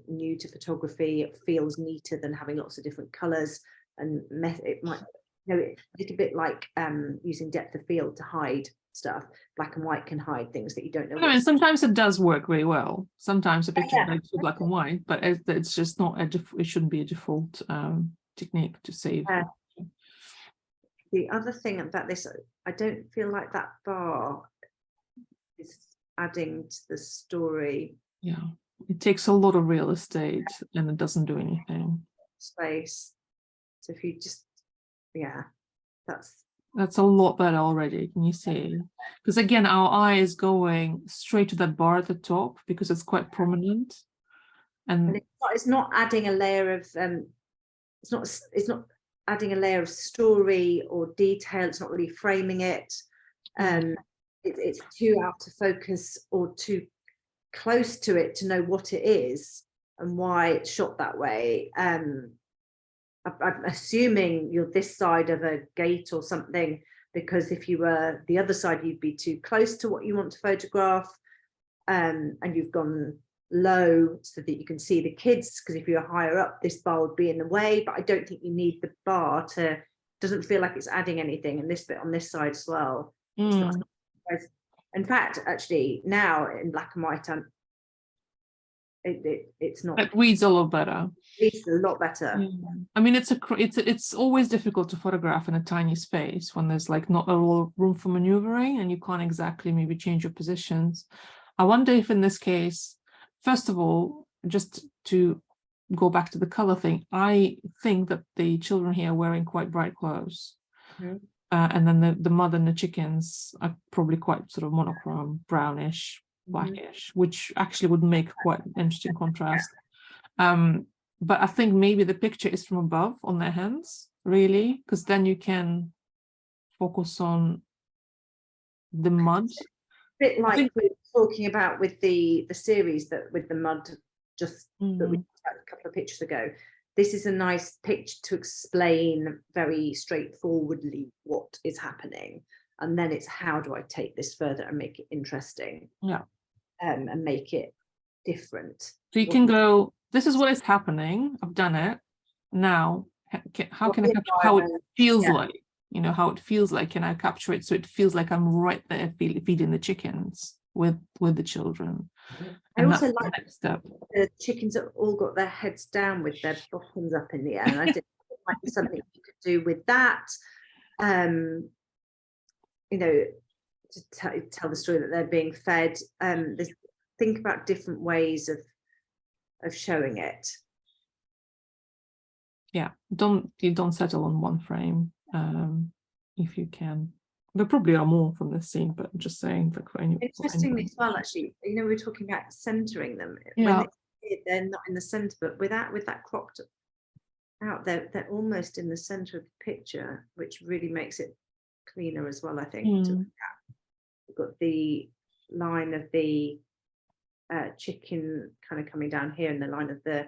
new to photography, it feels neater than having lots of different colors, and it might, a little bit like using depth of field to hide stuff. Black and white can hide things that you don't know. I mean, sometimes it does work really well. Sometimes a picture is black and white, but it's just not it shouldn't be a default technique to save. The other thing about this, I don't feel like that bar is adding to the story. Yeah, it takes a lot of real estate and it doesn't do anything. Space. So if you just, yeah, that's a lot better already. Can you see? Because again, our eye is going straight to that bar at the top because it's quite prominent, and it's not adding a layer of it's not adding a layer of story or detail. It's not really framing it. It's too out of focus or too close to it to know what it is and why it's shot that way. I'm assuming you're this side of a gate or something, because if you were the other side, you'd be too close to what you want to photograph, and you've gone low so that you can see the kids, because if you're higher up, this bar would be in the way. But I don't think you need the bar to, doesn't feel like it's adding anything. And this bit on this side as well. It's not, in fact, actually now in black and white, it's not. It reads a lot better. It's a lot better. Yeah. I mean, it's always difficult to photograph in a tiny space when there's like not a lot of room for maneuvering and you can't exactly maybe change your positions. I wonder if in this case, first of all, just to go back to the color thing, I think that the children here are wearing quite bright clothes. And then the mother and the chickens are probably quite sort of monochrome, brownish, blackish, which actually would make quite an interesting contrast. But I think maybe the picture is from above on their hands, really, because then you can focus on the mud. A bit like we were talking about with the series, that with the mud, just that we had a couple of pictures ago. This is a nice picture to explain very straightforwardly what is happening. And then it's, how do I take this further and make it interesting? Yeah. And make it different. So you can go, this is what is happening. I've done it. Now, how can I capture how it feels like? You know, how it feels like. Can I capture it so it feels like I'm right there feeding the chickens with the children? I also like the next step. The chickens have all got their heads down with their bottoms up in the air, and I think it might be something you could do with that. You know, to tell the story that they're being fed. Think about different ways of showing it. Yeah, don't settle on one frame if you can. There probably are more from this scene, but I'm just saying that interestingly as well, actually, you know, we're talking about centering them. Yeah. When they're not in the center, but with that cropped out, they're almost in the center of the picture, which really makes it cleaner as well, I think. To look at. We've got the line of the chicken kind of coming down here, and the line of the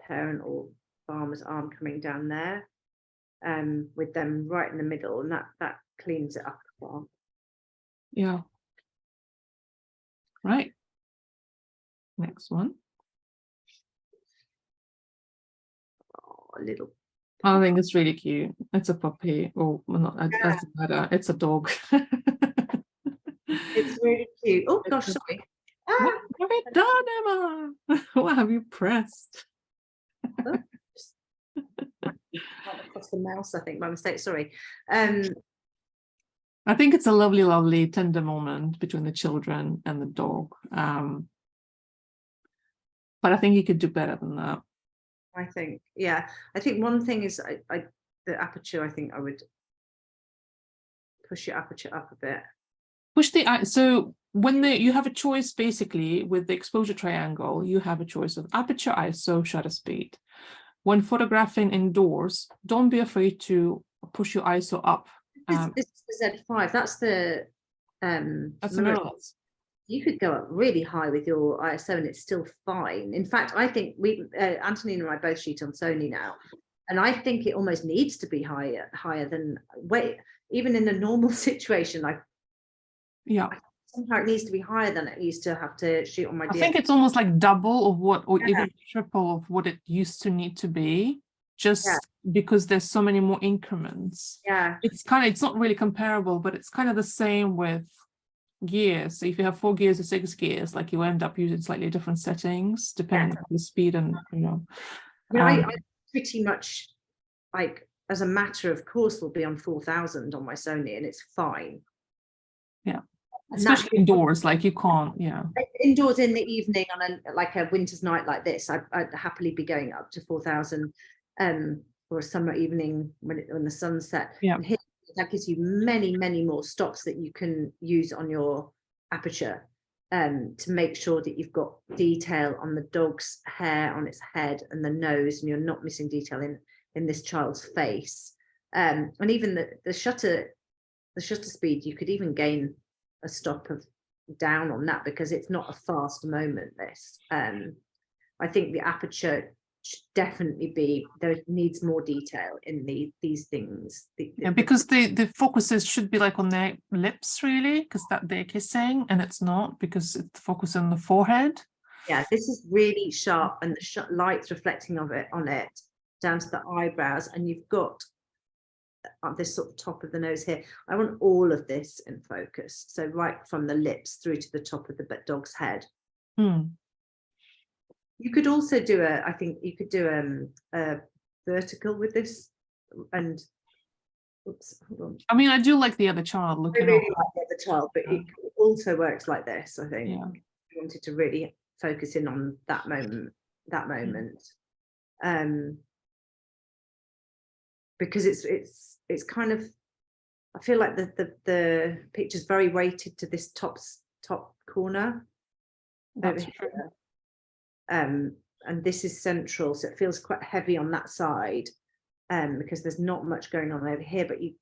parent or farmer's arm coming down there, with them right in the middle, and that cleans it up as well. Yeah. Right. Next one. Oh, a little. I think it's really cute. It's a puppy. Oh, well, not. That's better. It's a dog. It's really cute. Oh gosh, sorry. What have you done, Emma? What have you pressed? Across the mouse, I think, by mistake. Sorry. I think it's a lovely, lovely, tender moment between the children and the dog. But I think you could do better than that. I think, yeah. I think one thing is the aperture. I think I would push your aperture up a bit. Push the eye. So when you have a choice, basically, with the exposure triangle, you have a choice of aperture, ISO, shutter speed. When photographing indoors, don't be afraid to push your ISO up. This is the Z5. That's the mirrorless. You could go up really high with your ISO and it's still fine. In fact, I think Antonina and I both shoot on Sony now, and I think it almost needs to be higher than even in a normal situation. Somehow it needs to be higher than it used to have to shoot on my DSLR. I think it's almost like double of what, or even triple of what it used to need to be, just because there's so many more increments. Yeah. It's not really comparable, but it's kind of the same with gears. So if you have 4 gears or 6 gears, like you end up using slightly different settings depending on the speed and, you know. I pretty much like, as a matter of course, will be on 4,000 on my Sony, and it's fine. Yeah, And especially indoors, like you can't, yeah. Indoors in the evening on a winter's night like this, I'd happily be going up to 4,000, or a summer evening when the sun's set. Yeah. And here, that gives you many, many more stops that you can use on your aperture, to make sure that you've got detail on the dog's hair, on its head and the nose, and you're not missing detail in this child's face. And even the shutter speed, you could even gain a stop of down on that, because it's not a fast moment, this. I think the aperture should definitely be, there needs more detail in these things. Yeah, because the focuses should be like on their lips, really, because that they're kissing, and it's not, because it's focused on the forehead. Yeah, this is really sharp, and the light's reflecting on it down to the eyebrows, and you've got this sort of top of the nose here. I want all of this in focus, so right from the lips through to the top of the dog's head. You could also do I think you could do a vertical with this, and oops, hold on. I mean, I do like the other child looking. I really like the other child, but it also works like this, I think. Yeah. I wanted to really focus in on that moment. Because it's kind of, I feel like the picture's very weighted to this top corner. That's true. And this is central, so it feels quite heavy on that side, because there's not much going on over here, but you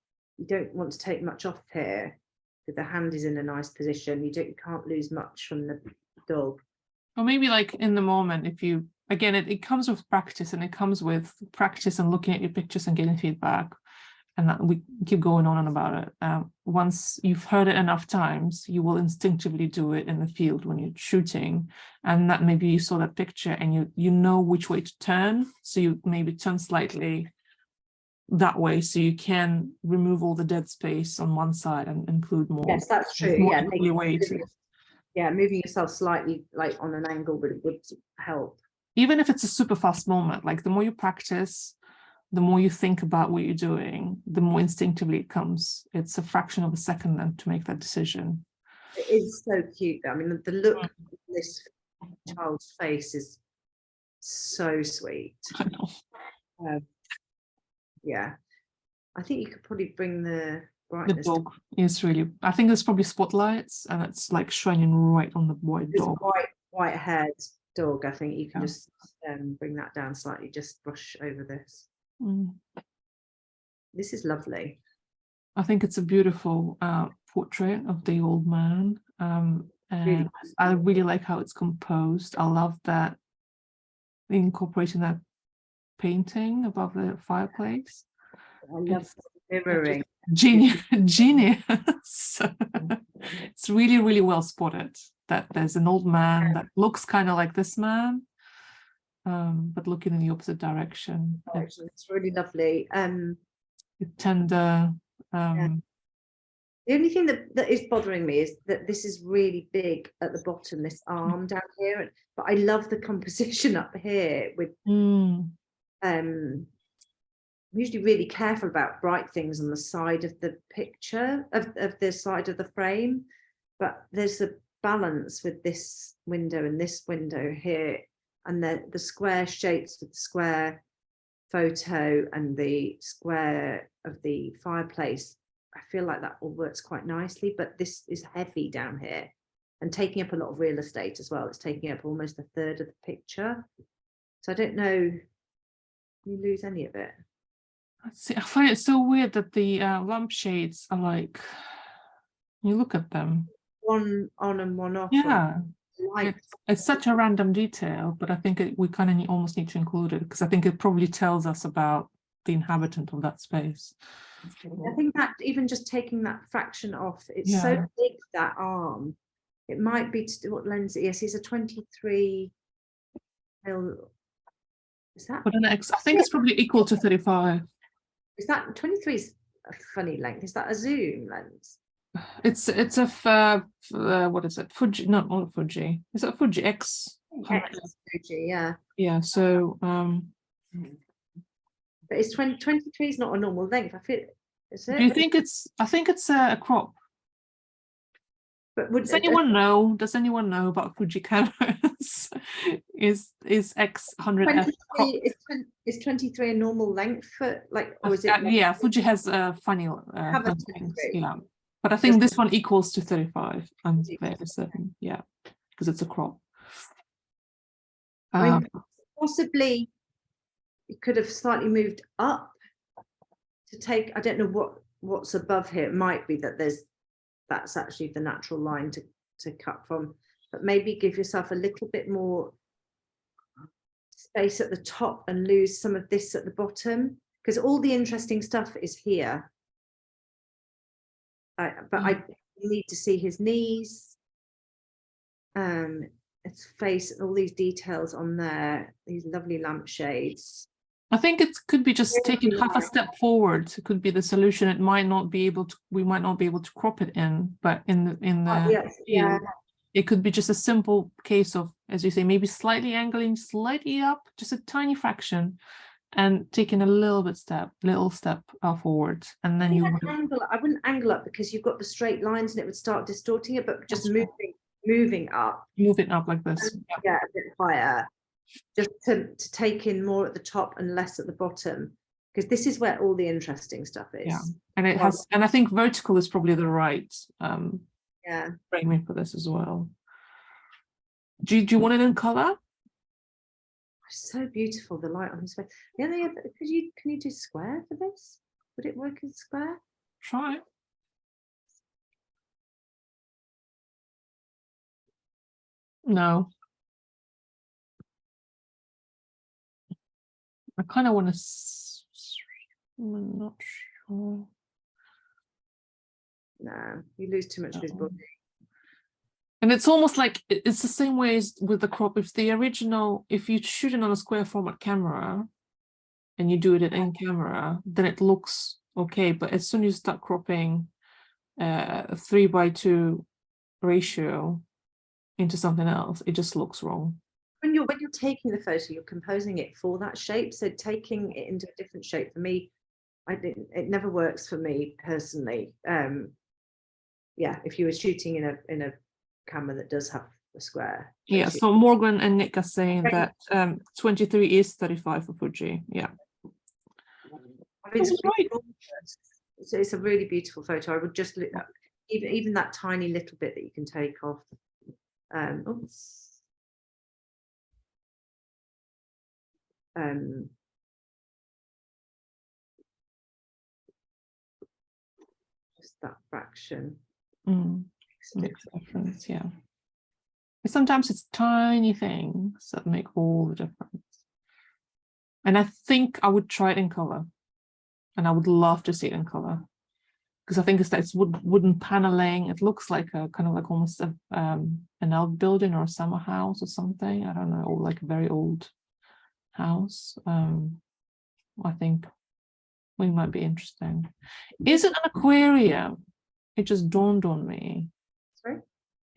don't want to take much off here. The hand is in a nice position. You can't lose much from the dog. Or maybe like in the moment, if you, again, it comes with practice, and it comes with practice and looking at your pictures and getting feedback, and we keep going on and about it. Once you've heard it enough times, you will instinctively do it in the field when you're shooting, and that maybe you saw that picture and you know which way to turn, so you maybe turn slightly that way, so you can remove all the dead space on one side and include more. Yes, that's true. Yeah, moving yourself slightly, like on an angle, would help. Even if it's a super fast moment, like the more you practice, the more you think about what you're doing, the more instinctively it comes. It's a fraction of a second then to make that decision. It is so cute. I mean, the look of this child's face is so sweet. I know. Yeah, I think you could probably bring the brightness. The dog is really, I think there's probably spotlights, and it's like shining right on the white dog. White haired dog. I think you can just bring that down slightly, just brush over this. This is lovely. I think it's a beautiful portrait of the old man, and really, I really like how it's composed. I love that incorporating that painting above the fireplace. I love mirroring. Genius. It's really, really well spotted that there's an old man that looks kind of like this man, but looking in the opposite direction. It's really lovely. Tender. The only thing that is bothering me is that this is really big at the bottom, this arm down here, but I love the composition up here with I'm usually really careful about bright things on the side of the picture, of the side of the frame, but there's a balance with this window and this window here, and the square shapes with the square photo and the square of the fireplace. I feel like that all works quite nicely, but this is heavy down here and taking up a lot of real estate as well. It's taking up almost a third of the picture, so I don't know, you lose any of it. See, I find it so weird that the lampshades are like, you look at them, one on and one off. Yeah, it's such a random detail, but I think we kind of almost need to include it, because I think it probably tells us about the inhabitant of that space. I think that even just taking that fraction off, it's so big, that arm. It might be what lens it is. He's a 23 mil. Is that? But I think it's probably equal to 35. Is that 23 is a funny length? Is that a zoom lens? It's a what is it? Fuji, not Fuji. Is it Fuji X? Fuji, yeah. Yeah. So But it's 23 is not a normal length. I feel. Is it? Do you think it's? I think it's a crop. But would Does anyone know? Does anyone know about Fuji cameras? is X 100F crop? is 23 a normal length for like, or is it? Yeah, Fuji has funny have a things. 23. Yeah, but I think this one equals to 35. I'm fairly certain. Yeah, because it's a crop. I mean, possibly it could have slightly moved up to take. I don't know what's above here. It might be that that's actually the natural line to cut from, but maybe give yourself a little bit more space at the top and lose some of this at the bottom, because all the interesting stuff is here. But I need to see his knees, his face, all these details on there, these lovely lampshades. I think it could be just taking half a step forward. It could be the solution. It might not be able to. We might not be able to crop it in, but in the field, it could be just a simple case of, as you say, maybe slightly angling, slightly up, just a tiny fraction, and taking a little step forward, and then I wouldn't angle up because you've got the straight lines and it would start distorting it, but just moving up. Move it up like this. Yeah, a bit higher. Just to take in more at the top and less at the bottom, because this is where all the interesting stuff is. Yeah, and it has, and I think vertical is probably the right framing for this as well. Do you want it in color? So beautiful, the light on his face. Yeah, can you do square for this? Would it work in square? Try. No. I kind of want to. I'm not sure. No, you lose too much of his body. And it's almost like it's the same way as with the crop. If you shoot it on a square format camera and you do it in camera, then it looks okay. But as soon as you start cropping a 3:2 ratio into something else, it just looks wrong. When you're taking the photo, you're composing it for that shape. So taking it into a different shape, for me, it never works for me personally. Yeah, if you were shooting in a camera that does have a square. Yeah, so Morgan and Nick are saying that 23 is 35 for Fuji. Yeah. I mean, it's a really beautiful photo. I would just look at even that tiny little bit that you can take off. Oops. Just that fraction makes a difference. Yeah, sometimes it's tiny things that make all the difference. And I think I would try it in color, and I would love to see it in color, because I think it's wooden paneling. It looks like a kind of like almost an outbuilding or a summer house or something. I don't know, or like a very old house. I think we might be interesting. Is it an aquarium? It just dawned on me. Sorry?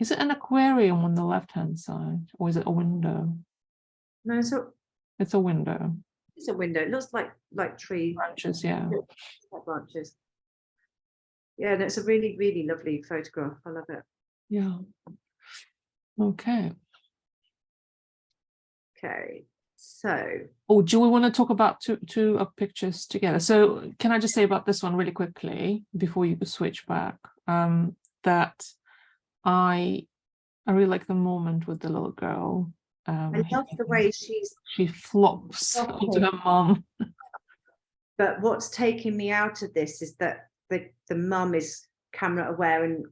Is it an aquarium on the left-hand side, or is it a window? No, it's a window. It's a window. It looks like tree branches. Yeah. Like branches. Yeah, and it's a really, really lovely photograph. I love it. Yeah. Okay. Okay. So, do we want to talk about two pictures together? So can I just say about this one really quickly before you switch back, that I really like the moment with the little girl. I love the way she flops onto her mum. But what's taking me out of this is that the mum is camera aware and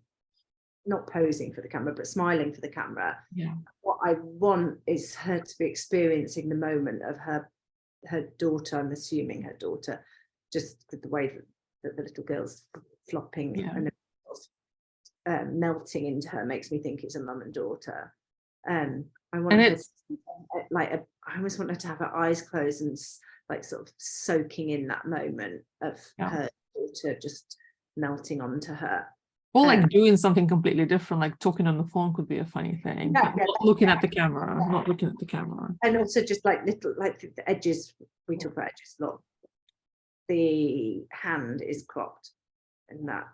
not posing for the camera, but smiling for the camera. Yeah. What I want is her to be experiencing the moment of her daughter. I'm assuming her daughter, just the way that the little girl's flopping and melting into her makes me think it's a mum and daughter. I want her to, I almost want her to have her eyes closed and like sort of soaking in that moment of her daughter just melting onto her. Or like doing something completely different, like talking on the phone could be a funny thing. Not looking at the camera, not looking at the camera. And also just like little, like the edges, we talk about edges a lot. the hand is cropped, and that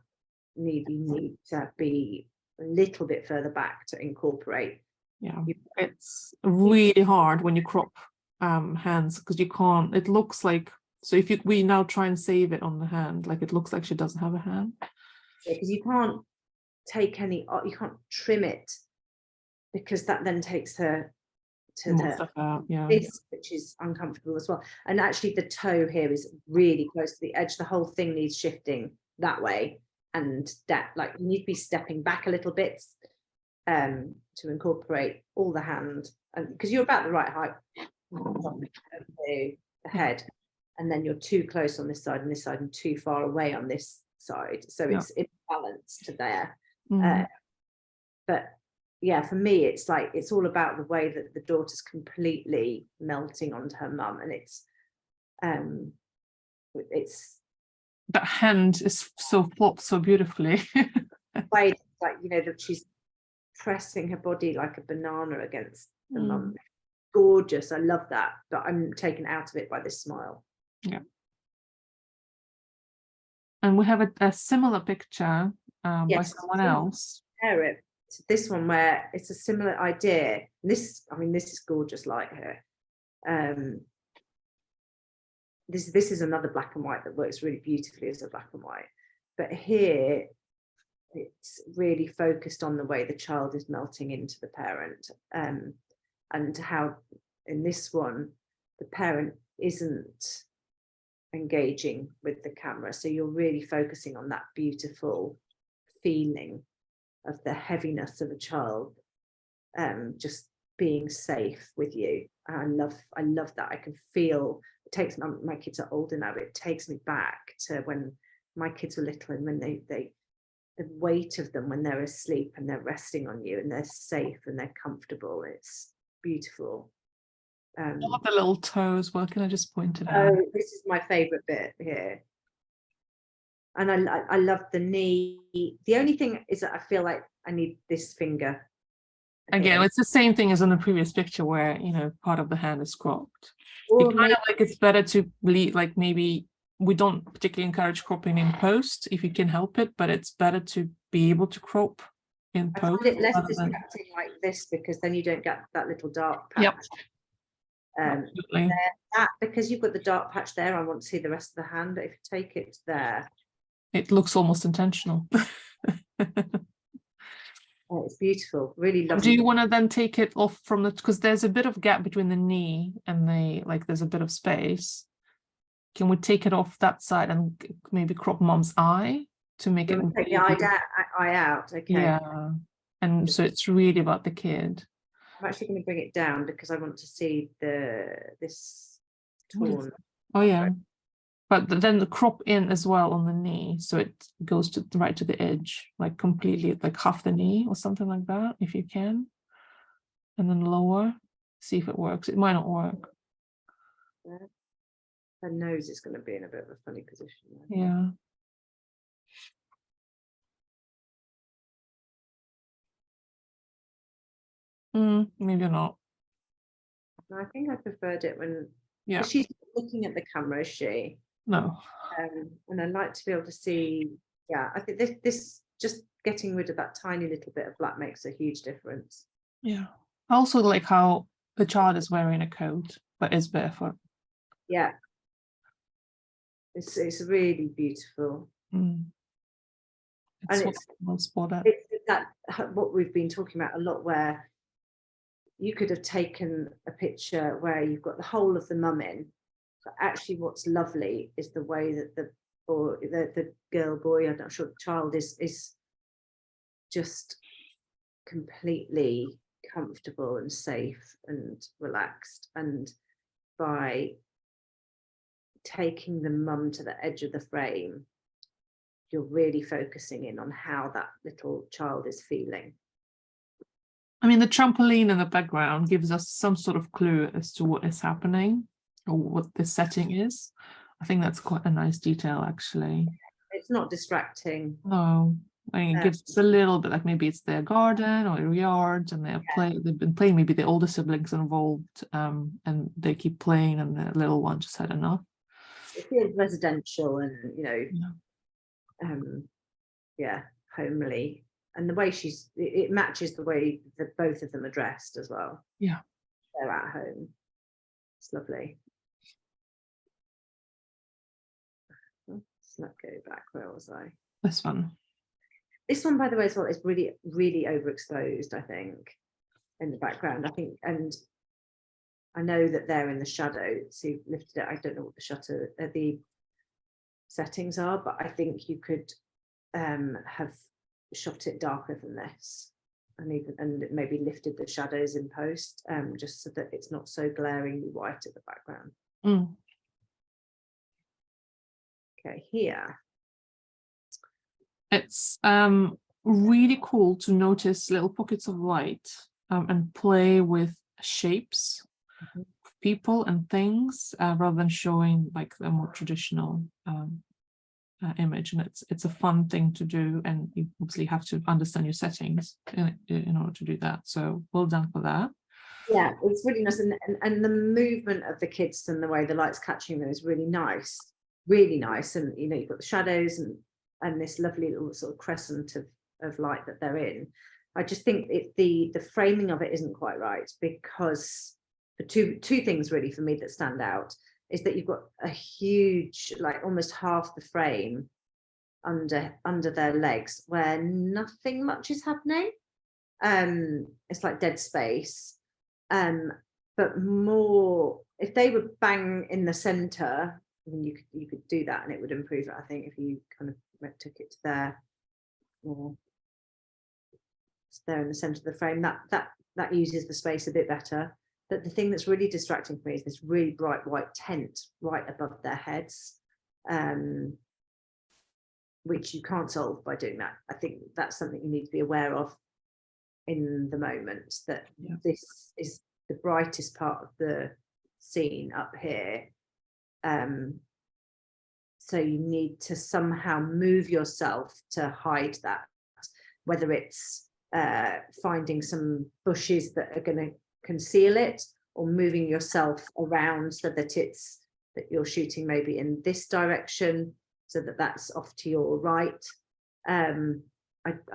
you need to be a little bit further back to incorporate. Yeah, it's really hard when you crop hands, because you can't, it looks like, so if we now try and save it on the hand, like it looks like she doesn't have a hand. Because you can't take you can't trim it, because that then takes her to More stuff out, yeah. this, which is uncomfortable as well. And actually the toe here is really close to the edge. The whole thing needs shifting that way, and that, like, you need to be stepping back a little bit to incorporate all the hand, and because you're about the right height of the head, and then you're too close on this side and this side, and too far away on this side, so it's imbalanced there. But yeah, for me, it's like, it's all about the way that the daughter's completely melting onto her mum, and it's that hand is so flopped so beautifully. like, you know, that she's pressing her body like a banana against the mum. Gorgeous, I love that, but I'm taken out of it by this smile. Yeah. And we have a similar picture by someone else. Compare it to this one, where it's a similar idea. This, I mean, this is gorgeous, like her. This is another black and white that works really beautifully as a black and white, but here it's really focused on the way the child is melting into the parent, and how in this one the parent isn't engaging with the camera, so you're really focusing on that beautiful feeling of the heaviness of a child just being safe with you. And I love that. I can feel, it takes, my kids are older now, but it takes me back to when my kids were little, and when they the weight of them when they're asleep and they're resting on you and they're safe and they're comfortable. It's beautiful. I love the little toes. Well, can I just point it out? Oh, this is my favorite bit here. And I love the knee. The only thing is that I feel like I need this finger. Again, it's the same thing as in the previous picture, where, you know, part of the hand is cropped. Or It kind of like, it's better to bleed, like, maybe we don't particularly encourage cropping in post if you can help it, but it's better to be able to crop in I post. find it less rather than- distracting like this, because then you don't get that little dark patch. Yep. Absolutely. That, because you've got the dark patch there, I want to see the rest of the hand. If you take it there, It looks almost intentional. oh, it's beautiful, really lovely. Do you want to then take it off from the, because there's a bit of gap between the knee and the, like, there's a bit of space. Can we take it off that side and maybe crop mom's eye to make it Take the eye out, okay. Yeah, and so it's really about the kid. I'm actually going to bring it down because I want to see this torn. Oh yeah, but then the crop in as well on the knee, so it goes to right to the edge, like completely, like half the knee or something like that, if you can. And then lower, see if it works. It might not work. Yeah. Her nose is going to be in a bit of a funny position. Yeah. Maybe not. I think I preferred it when Yeah. she's looking at the camera, is she? No. And I like to be able to see. Yeah, I think this just getting rid of that tiny little bit of black makes a huge difference. Yeah. I also like how the child is wearing a coat but is barefoot. Yeah. It's really beautiful. It's and well spotted. It's that what we've been talking about a lot, where you could have taken a picture where you've got the whole of the mum in, but actually what's lovely is the way that the girl, boy, I'm not sure, the child is just completely comfortable and safe and relaxed. And by taking the mum to the edge of the frame, you're really focusing in on how that little child is feeling. I mean, the trampoline in the background gives us some sort of clue as to what is happening or what the setting is. I think that's quite a nice detail, actually. It's not distracting. No, I mean, it gives us a little bit, like maybe it's their garden or their yard, and they've been playing, maybe the older siblings involved, and they keep playing, and the little one just had enough. it feels residential and, you know, Yeah. yeah, homely. And the way it matches the way that both of them are dressed as well. Yeah. They're at home. It's lovely. Let's not go back. Where was I? This one. This one, by the way, as well, is really, really overexposed, I think, in the background. I think, and I know that they're in the shadow. So you've lifted it. I don't know what the settings are, but I think you could have shot it darker than this, and maybe lifted the shadows in post, just so that it's not so glaringly white at the background. Okay, here. It's really cool to notice little pockets of light and play with shapes of people and things rather than showing like a more traditional image. And it's a fun thing to do, and you obviously have to understand your settings in order to do that. So well done for that. Yeah, it's really nice, and the movement of the kids and the way the light's catching them is really nice, really nice. And you know, you've got the shadows and this lovely little sort of crescent of light that they're in. I just think the framing of it isn't quite right, because the two things really for me that stand out is that you've got a huge, like almost half the frame under their legs where nothing much is happening. It's like dead space. But more, if they were bang in the center, I mean, you could do that and it would improve it, I think, if you kind of took it to there, or it's there in the center of the frame, that uses the space a bit better. But the thing that's really distracting for me is this really bright white tent right above their heads, which you can't solve by doing that. I think that's something you need to be aware of in the moment, that this is the brightest part of the scene up here. So you need to somehow move yourself to hide that, whether it's finding some bushes that are going to conceal it, or moving yourself around so that you're shooting maybe in this direction, so that's off to your right. I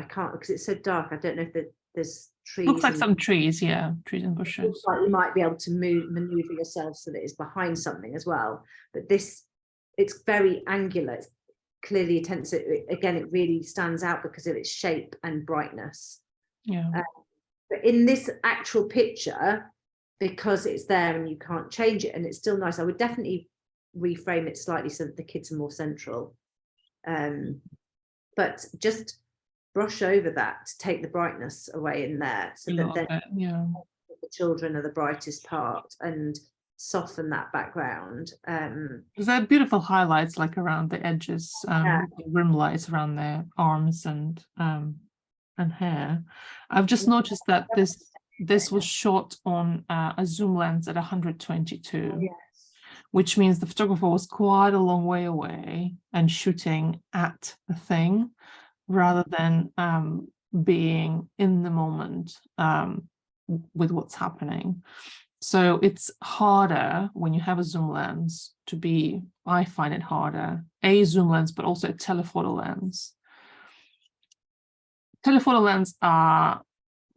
can't, because it's so dark. I don't know if there's trees. Looks like some trees, yeah, trees and bushes. Looks like you might be able to maneuver yourself so that it's behind something as well. But it's very angular. It's clearly intense. Again, it really stands out because of its shape and brightness. Yeah. But in this actual picture, because it's there and you can't change it, and it's still nice, I would definitely reframe it slightly so that the kids are more central. But just brush over that to take the brightness away in there, so that then the children are the brightest part, and soften that background. There are beautiful highlights like around the edges, rim lights around their arms and hair. I've just noticed that this was shot on a zoom lens at 122. Yes. Which means the photographer was quite a long way away and shooting at the thing, rather than being in the moment with what's happening. So it's harder when you have a zoom lens to be, I find it harder, a zoom lens, but also a telephoto lens. Telephoto lenses are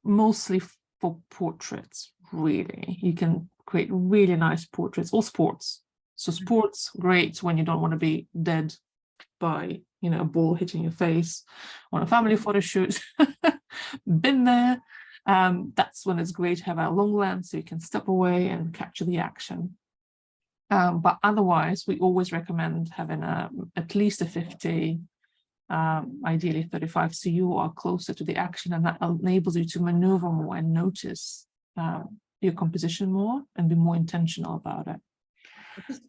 mostly for portraits, really. You can create really nice portraits, or sports. So sports, great when you don't want to be dead by, you know, a ball hitting your face on a family photo shoot. Been there. That's when it's great to have a long lens so you can step away and capture the action. But otherwise, we always recommend having at least a 50, ideally 35, so you are closer to the action, and that enables you to maneuver more and notice your composition more and be more intentional about it.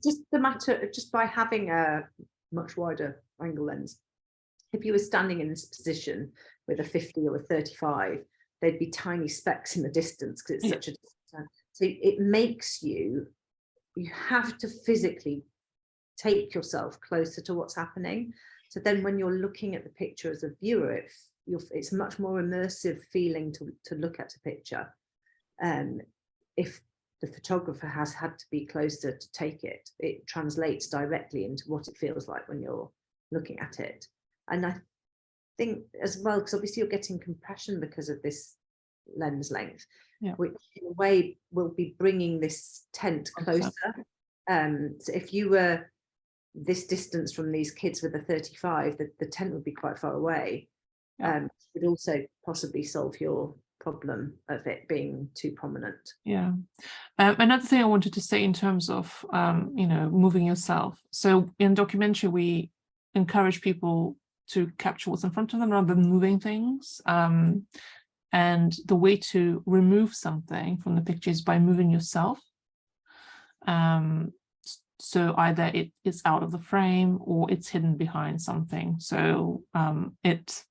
Just the matter, just by having a much wider angle lens, if you were standing in this position with a 50 or a 35, there'd be tiny specks in the distance because it's such a distance. So it makes you have to physically take yourself closer to what's happening. So then when you're looking at the picture as a viewer, it's a much more immersive feeling to look at a picture. If the photographer has had to be closer to take it. It translates directly into what it feels like when you're looking at it. And I think as well, because obviously you're getting compression because of this lens length, which in a way will be bringing this tent closer. So if you were this distance from these kids with a 35, the tent would be quite far away. It would also possibly solve your problem of it being too prominent. Another thing I wanted to say in terms of moving yourself. So in documentary, we encourage people to capture what's in front of them rather than moving things. And the way to remove something from the picture is by moving yourself. So either it is out of the frame or it's hidden behind something. So it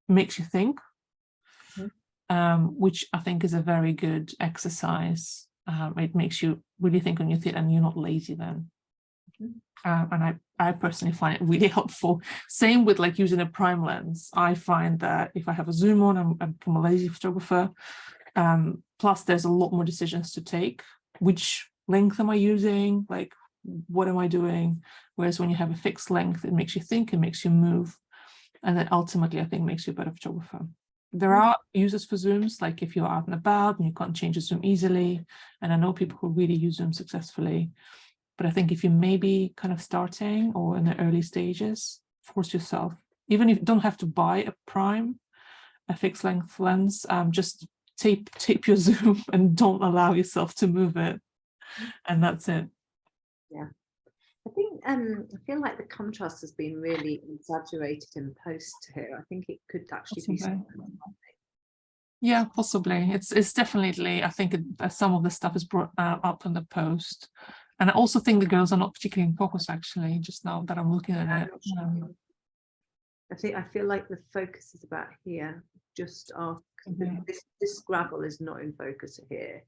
makes you think, which I think is a very good exercise. It makes you really think on your feet and you're not lazy then. And I personally find it really helpful. Same with like using a prime lens. I find that if I have a zoom on, I'm a lazy photographer. Plus there's a lot more decisions to take. Which length am I using? Like, what am I doing? Whereas when you have a fixed length, it makes you think, it makes you move. And then ultimately, I think makes you a better photographer. There are uses for zooms, like if you're out and about and you can't change the zoom easily. And I know people who really use zoom successfully. But I think if you may be kind of starting or in the early stages, force yourself. Even if you don't have to buy a fixed length lens, just tape your zoom and don't allow yourself to move it. And that's it. Yeah. I think I feel like the contrast has been really exaggerated in post here. I think it could actually be something. Yeah, possibly. It's definitely, I think some of the stuff is brought up in the post. And I also think the girls are not particularly in focus, actually, just now that I'm looking at it. I feel like the focus is about here, just after this gravel is not in focus here.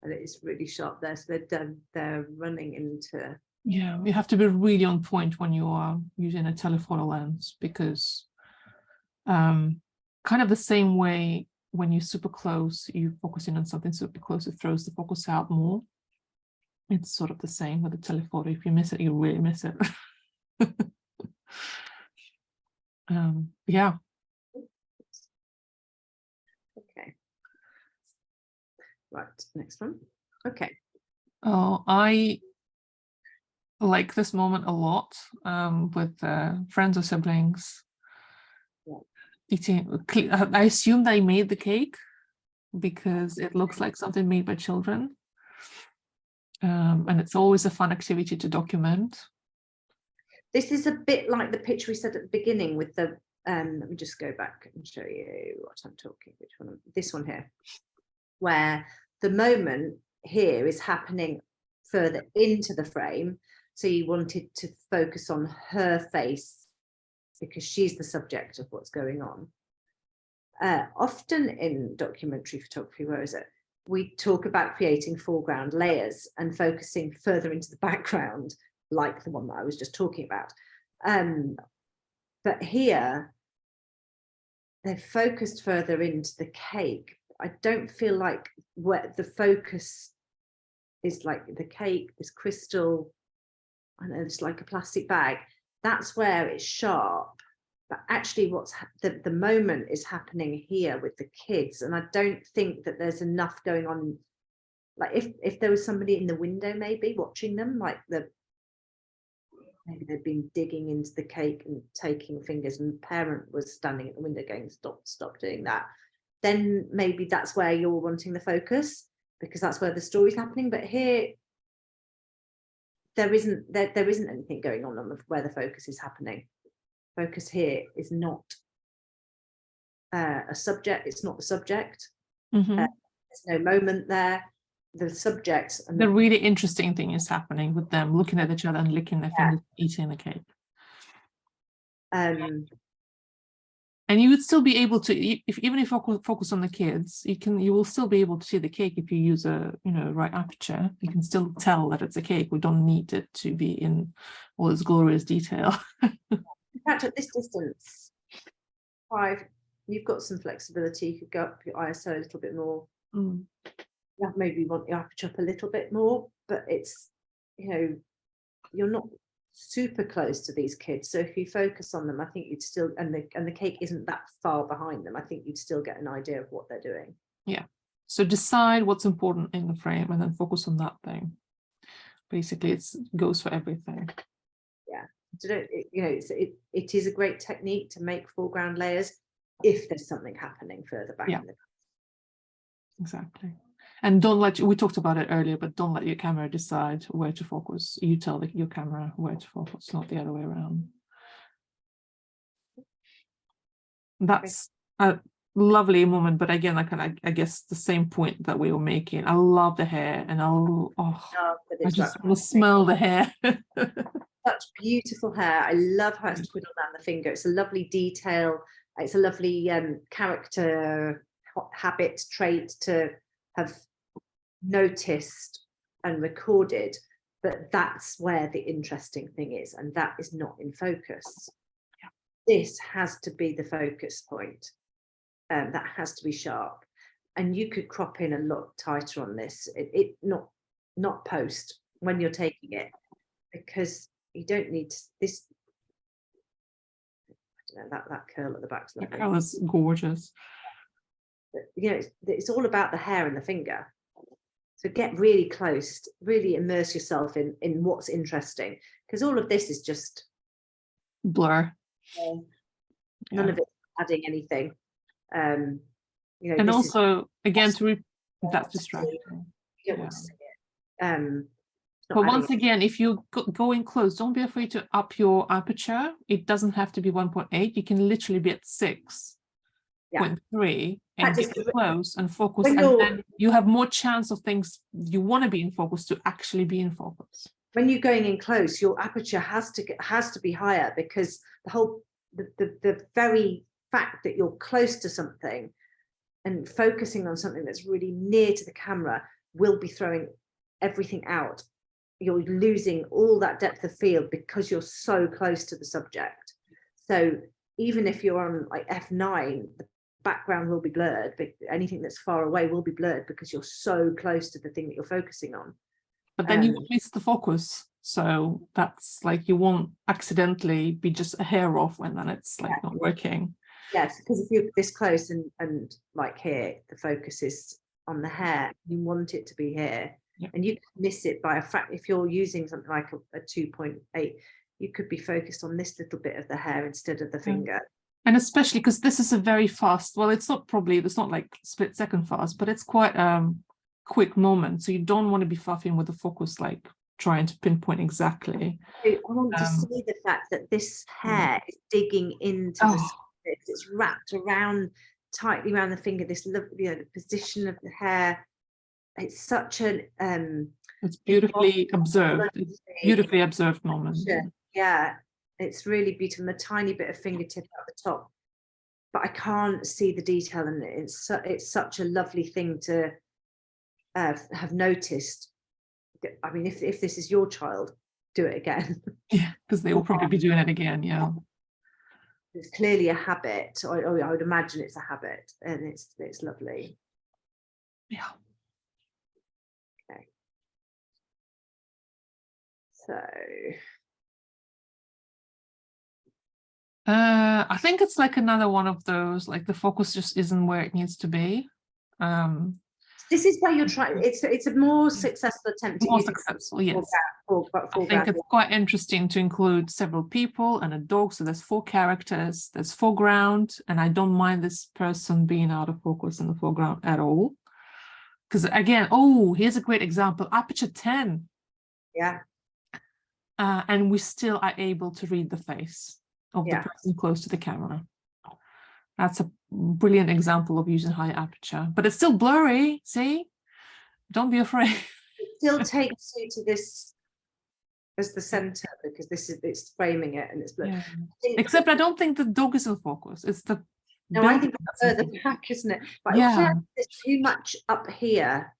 And it's really sharp there. So they're running into. Yeah, you have to be really on point when you are using a telephoto lens, because kind of the same way when you're super close, you're focusing on something super close, it throws the focus out more. It's sort of the same with the telephoto. If you miss it, you really miss it. Yeah. Okay. Right, next one. Okay. Oh, I like this moment a lot with friends or siblings eating. I assume they made the cake because it looks like something made by children. And it's always a fun activity to document. This is a bit like the picture we said at the beginning with the, let me just go back and show you what I'm talking, which one, this one here, where the moment here is happening further into the frame. So you wanted to focus on her face because she's the subject of what's going on. Often in documentary photography, where is it? We talk about creating foreground layers and focusing further into the background, like the one that I was just talking about. But here, they've focused further into the cake. I don't feel like where the focus is like the cake, this crystal, I know it's like a plastic bag. That's where it's sharp. But actually what's the moment is happening here with the kids. And I don't think that there's enough going on. Like if there was somebody in the window, maybe watching them, like maybe they'd been digging into the cake and taking fingers and the parent was standing at the window going, stop doing that. Then maybe that's where you're wanting the focus because that's where the story's happening. But here, there isn't anything going on where the focus is happening. Focus here is not a subject. It's not the subject. There's no moment there. The subject and the really interesting thing is happening with them looking at each other and licking their fingers, eating the cake. And you would still be able to, even if you focus on the kids, you will still be able to see the cake if you use a right aperture. You can still tell that it's a cake. We don't need it to be in all its glorious detail. In fact, at this distance, 5, you've got some flexibility. You could go up your ISO a little bit more. maybe want your aperture up a little bit more, but it's, you know, you're not super close to these kids. So if you focus on them, I think you'd still, and the cake isn't that far behind them, I think you'd still get an idea of what they're doing. Yeah. So decide what's important in the frame and then focus on that thing. Basically, it goes for everything. Yeah. So you know, it is a great technique to make foreground layers if there's something happening further back in the. Exactly. And don't let, we talked about it earlier, but don't let your camera decide where to focus. You tell your camera where to focus, not the other way around. That's a lovely moment, but again, I guess the same point that we were making. I love the hair, and I just want to smell the hair. Such beautiful hair. I love how it's twiddled down the finger. It's a lovely detail. It's a lovely character habit trait to have noticed and recorded, but that's where the interesting thing is, and that is not in focus. This has to be the focus point. That has to be sharp, and you could crop in a lot tighter on this. It not post when you're taking it, because you don't need this. I don't know, that curl at the back's lovely. That curl is gorgeous. But, you know, it's all about the hair and the finger. So get really close, really immerse yourself in what's interesting, because all of this is just blur. None of it adding anything. You know, and also again that's distracting. You don't want to see it. But once again, if you go in close, don't be afraid to up your aperture. It doesn't have to be 1.8. You can literally be at 6.3 and get close and focus, and then you have more chance of things you want to be in focus to actually be in focus. When you're going in close, your aperture has to be higher, because the very fact that you're close to something and focusing on something that's really near to the camera will be throwing everything out. You're losing all that depth of field because you're so close to the subject. So even if you're on like F9, the background will be blurred, but anything that's far away will be blurred because you're so close to the thing that you're focusing on. But then you miss the focus. So that's like, you won't accidentally be just a hair off when then it's like not working. Yes, because if you're this close and like here, the focus is on the hair, you want it to be here. And you can miss it by a fact. If you're using something like a 2.8, you could be focused on this little bit of the hair instead of the finger. And especially because this is a very fast, well, it's not like split second fast, but it's quite quick moment. So you don't want to be fuffing with the focus, like trying to pinpoint exactly. I want to see the fact that this hair is digging into the surface. It's wrapped around tightly around the finger. This, you know, the position of the hair. It's such an it's beautifully observed. It's beautifully observed moment. Yeah, it's really beautiful. The tiny bit of fingertip at the top, but I can't see the detail in it. It's such a lovely thing to have noticed. I mean, if this is your child, do it again. Yeah, because they will probably be doing it again. Yeah, it's clearly a habit. I would imagine it's a habit, and it's lovely. Yeah. Okay. So I think it's like another one of those, like the focus just isn't where it needs to be. This is where you're trying. It's a more successful attempt. More successful, yes. I think it's quite interesting to include several people and a dog. So there's 4 characters. There's foreground, and I don't mind this person being out of focus in the foreground at all. Because again, here's a great example: aperture 10. Yeah. And we still are able to read the face of the person close to the camera. That's a brilliant example of using high aperture, but it's still blurry. See, don't be afraid. It still takes you to this as the center, because it's framing it and it's blurry. Yeah. Except I don't think the dog is in focus. It's the I think it's further back, isn't it? But also there's too much up here.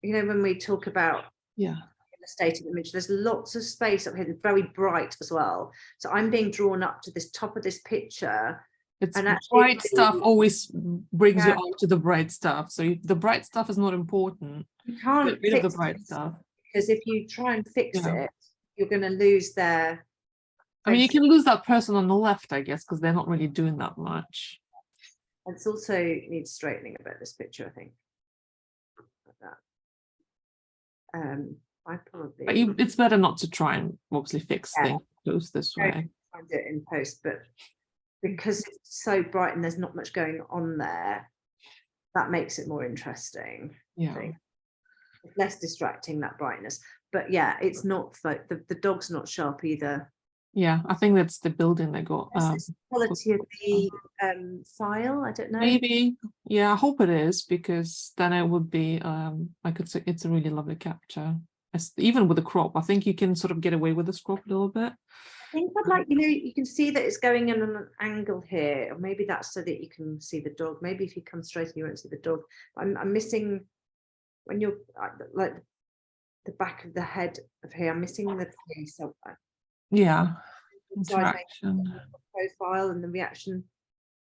You know, when we talk about the static image, there's lots of space up here. It's very bright as well. So I'm being drawn up to this top of this picture. It's And actually, bright stuff always brings you yeah, on to the bright stuff. So if the bright stuff is not important, you get can't rid of the fix bright it, stuff. because if you try and fix Yeah. it, you're going to lose their I mean, you face. can lose that person on the left, I guess, because they're not really doing that much. It's also needs straightening about this picture, I think. Like that. I But probably it's better not to try and obviously fix yeah, things close this way. find it in post, but because it's so bright and there's not much going on there, that makes it more interesting. I Yeah. think. It's less distracting, that brightness. But yeah, it's not like the dog's not sharp either. Yeah, I think that's the building they got. It's the quality of the file. I don't know. Maybe, yeah, I hope it is, because then it would be I could say it's a really lovely capture. Even with the crop, I think you can sort of get away with this crop a little bit. I think I'd like, you can see that it's going in on an angle here, or maybe that's so that you can see the dog. Maybe if you come straight and you won't see the dog. I'm missing when you're like the back of the head of here. I'm missing the face of that. Yeah, So I think interaction. the profile and the reaction.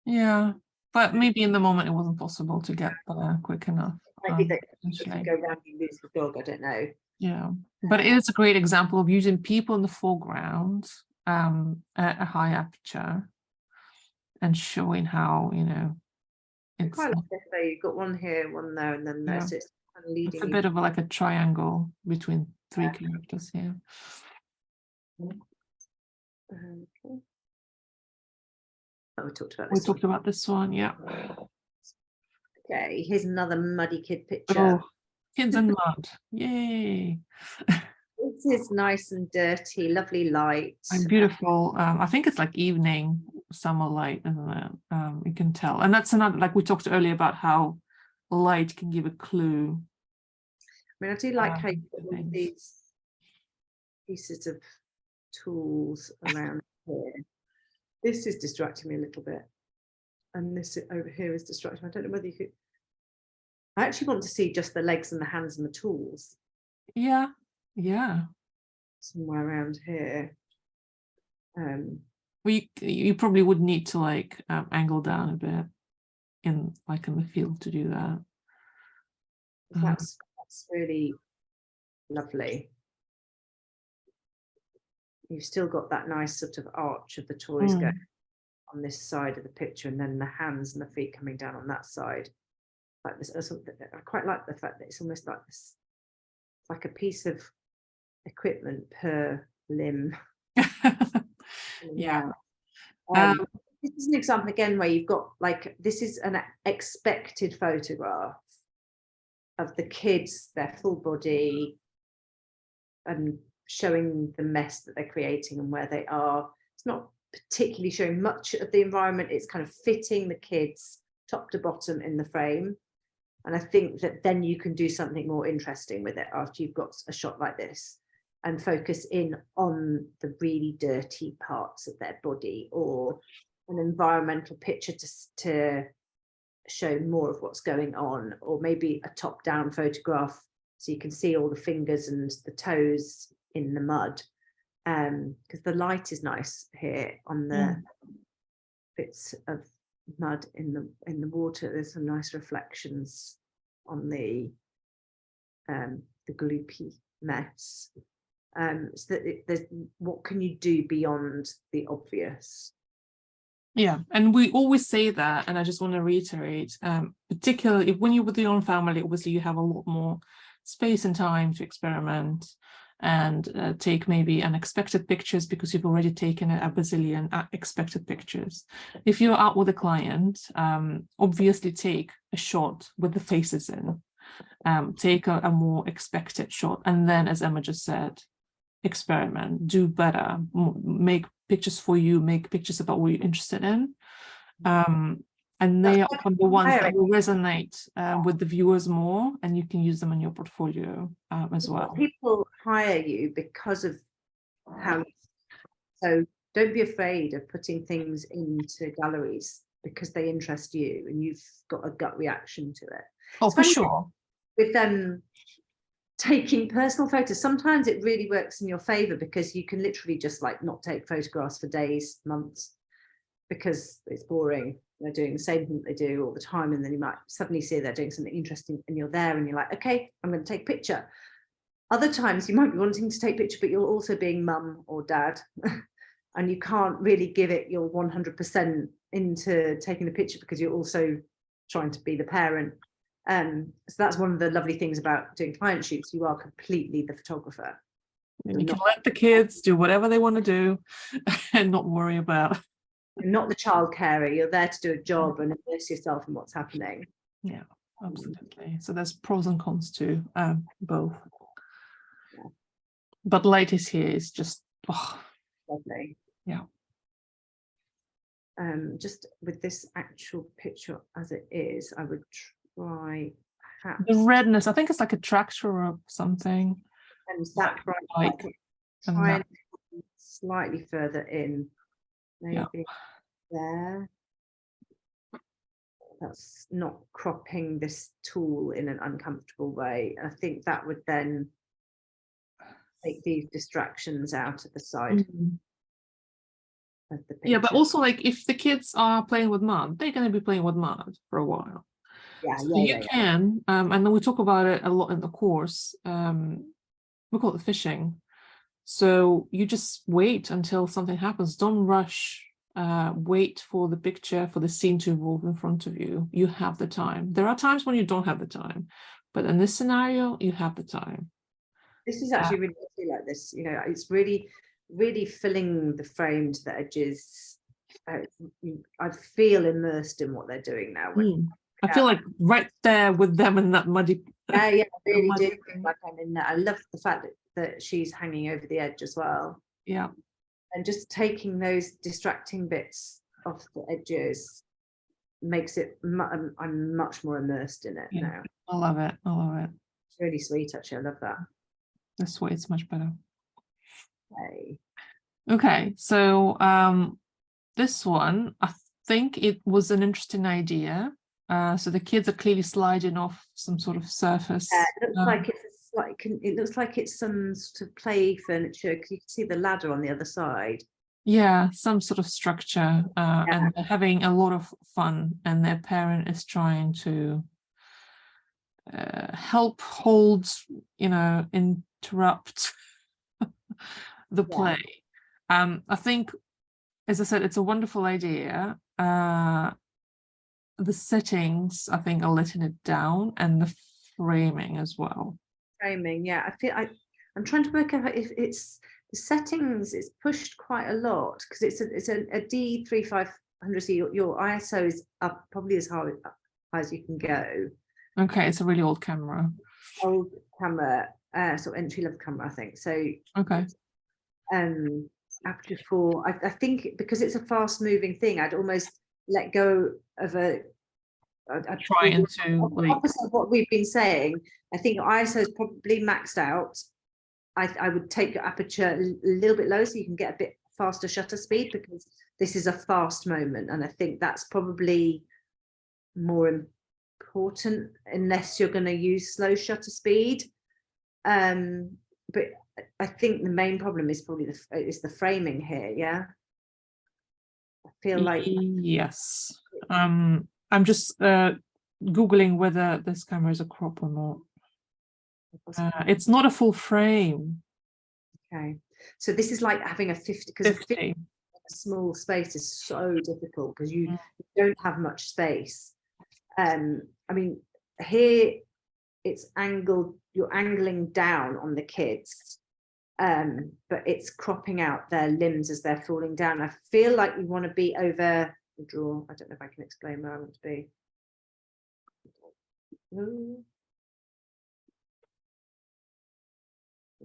Yeah, but maybe in the moment it wasn't possible to get there quick enough. Maybe that if you Potentially. go round and lose the dog. I don't know. Yeah, but it is a great example of using people in the foreground at a high aperture and showing how, it's Quite like this though. You've got one here, one there, and then there's it's kind of leading it's a you. bit of like a triangle between three characters here. Okay. Oh, we talked about We this one. talked about this one, yeah. Okay, here's another muddy kid picture. Oh, kids in mud, yay. This is nice and dirty, lovely light. And beautiful. I think it's like evening summer light, isn't it? You can tell. And that's another, like we talked earlier about how light can give a clue. I mean, I do like how you put all things. these pieces of tools around here. This is distracting me a little bit. And this over here is distracting me. I don't know whether you could. I actually want to see just the legs and the hands and the tools. Yeah, yeah. Somewhere around here. Well, you probably would need to like angle down a bit in the field to do that. That's really lovely. You've still got that nice sort of arch of the toys going on this side of the picture, and then the hands and the feet coming down on that side. Like this, I quite like the fact that it's almost like this, like a piece of equipment per limb. Yeah. This is an example again where you've got like, this is an expected photograph of the kids, their full body, and showing the mess that they're creating and where they are. It's not particularly showing much of the environment. It's kind of fitting the kids top to bottom in the frame. And I think that then you can do something more interesting with it after you've got a shot like this and focus in on the really dirty parts of their body, or an environmental picture to show more of what's going on, or maybe a top-down photograph so you can see all the fingers and the toes in the mud, because the light is nice here on the bits of mud in the water. There's some nice reflections on the gloopy mess. So that there's, what can you do beyond the obvious? Yeah, and we always say that, and I just want to reiterate, particularly when you're with your own family, obviously you have a lot more space and time to experiment and take maybe unexpected pictures, because you've already taken a bazillion expected pictures. If you're out with a client, obviously take a shot with the faces in, take a more expected shot, and then, as Emma just said, experiment, do better, make pictures for you, make pictures about what you're interested in, and they are the ones that will resonate with the viewers more, and you can use them in your portfolio as well. People hire you because of how, so don't be afraid of putting things into galleries because they interest you and you've got a gut reaction to it. Oh, for sure. With them taking personal photos, sometimes it really works in your favor because you can literally just like not take photographs for days, months, because it's boring. They're doing the same thing they do all the time, and then you might suddenly see they're doing something interesting and you're there and you're like, okay, I'm going to take a picture. Other times you might be wanting to take a picture, but you're also being mum or dad and you can't really give it your 100% into taking the picture because you're also trying to be the parent. So that's one of the lovely things about doing client shoots. You are completely the photographer. And you can let the kids do whatever they want to do and not worry about. You're not the child carer. You're there to do a job and immerse yourself in what's happening. Yeah, absolutely. So there's pros and cons to both. Yeah. But latest here is just Lovely. Yeah. Just with this actual picture as it is, I would try perhaps the redness. I think it's like a tractor or something. And that like try and slightly further in, maybe there. That's not cropping this tool in an uncomfortable way. I think that would then take these distractions out of the side of the picture. Yeah, but also like if the kids are playing with mud, they're going to be playing with mud for a while. So you can, and then we talk about it a lot in the course. We call it fishing. So you just wait until something happens. Don't rush. Wait for the picture, for the scene to evolve in front of you. You have the time. There are times when you don't have the time, but in this scenario, you have the time. This is actually really lovely like this. You know, it's really, really filling the frame to the edges. I feel immersed in what they're doing now. I feel like right there with them in that muddy. Yeah, I really do feel like I'm in there. I love the fact that she's hanging over the edge as well. Yeah. And just taking those distracting bits off the edges makes it, I'm much more immersed in it now. I love it. I love it. It's really sweet, actually. I love that. This way it's much better. Okay, so this one, I think it was an interesting idea. So the kids are clearly sliding off some sort of surface. It looks like it's some sort of play furniture because you can see the ladder on the other side. Yeah, some sort of structure, and they're having a lot of fun, and their parent is trying to help hold, interrupt the play. I think, as I said, it's a wonderful idea. The settings, I think, are letting it down, and the framing as well. Framing, yeah. I'm trying to work out if it's the settings. It's pushed quite a lot because it's a D3500. So your ISO is up probably as high as you can go. Okay, it's a really old camera. Old camera, sort of entry-level camera, I think. So okay. Aperture 4. I think because it's a fast-moving thing, I'd almost let go of I'd try into like opposite of what we've been saying. I think ISO is probably maxed out. I would take your aperture a little bit low so you can get a bit faster shutter speed, because this is a fast moment, and I think that's probably more important unless you're going to use slow shutter speed. But I think the main problem is probably the framing here. Yeah, I feel like yes. I'm just googling whether this camera is a crop or not. It's not a full frame. Okay, so this is like having a 50, because a small space is so difficult because you don't have much space. I mean, here it's angled, you're angling down on the kids, but it's cropping out their limbs as they're falling down. I feel like you want to be over the draw. I don't know if I can explain where I want to be.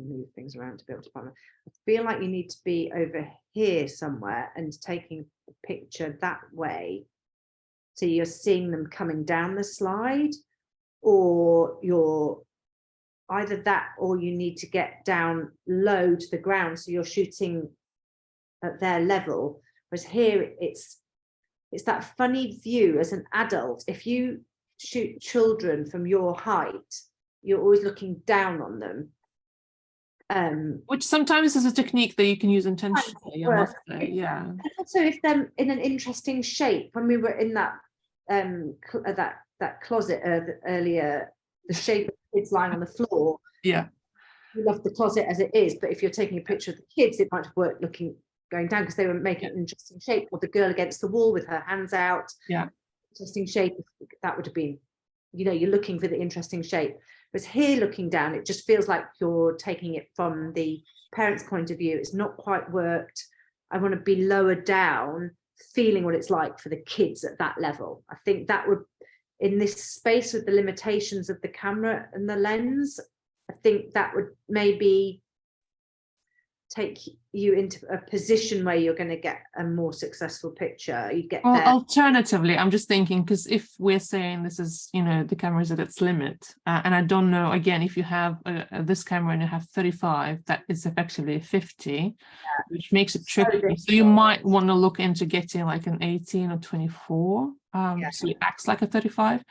Move things around to be able to find them. I feel like you need to be over here somewhere and taking a picture that way, so you're seeing them coming down the slide, or you're either that, or you need to get down low to the ground so you're shooting at their level. Whereas here it's that funny view as an adult. If you shoot children from your height, you're always looking down on them. Which sometimes is a technique that you can use intentionally, I must work. say, yeah. And also if they're in an interesting shape, when we were in that that closet earlier, the shape of the kids lying on the floor. Yeah. We love the closet as it is, but if you're taking a picture of the kids, it might have worked going down because they were making an interesting shape, or the girl against the wall with her hands out. Yeah. Interesting shape. That would have been, you know, you're looking for the interesting shape. But here looking down, it just feels like you're taking it from the parent's point of view. It's not quite worked. I want to be lower down, feeling what it's like for the kids at that level. I think that would, in this space with the limitations of the camera and the lens, I think that would maybe take you into a position where you're going to get a more successful picture. You get there. Alternatively, I'm just thinking, because if we're saying this is, you know, the camera is at its limit, and I don't know, again, if you have this camera and you have 35, that is effectively 50, which makes it tricky. So you might want to look into getting like an 18 or 24. So it acts like a 35.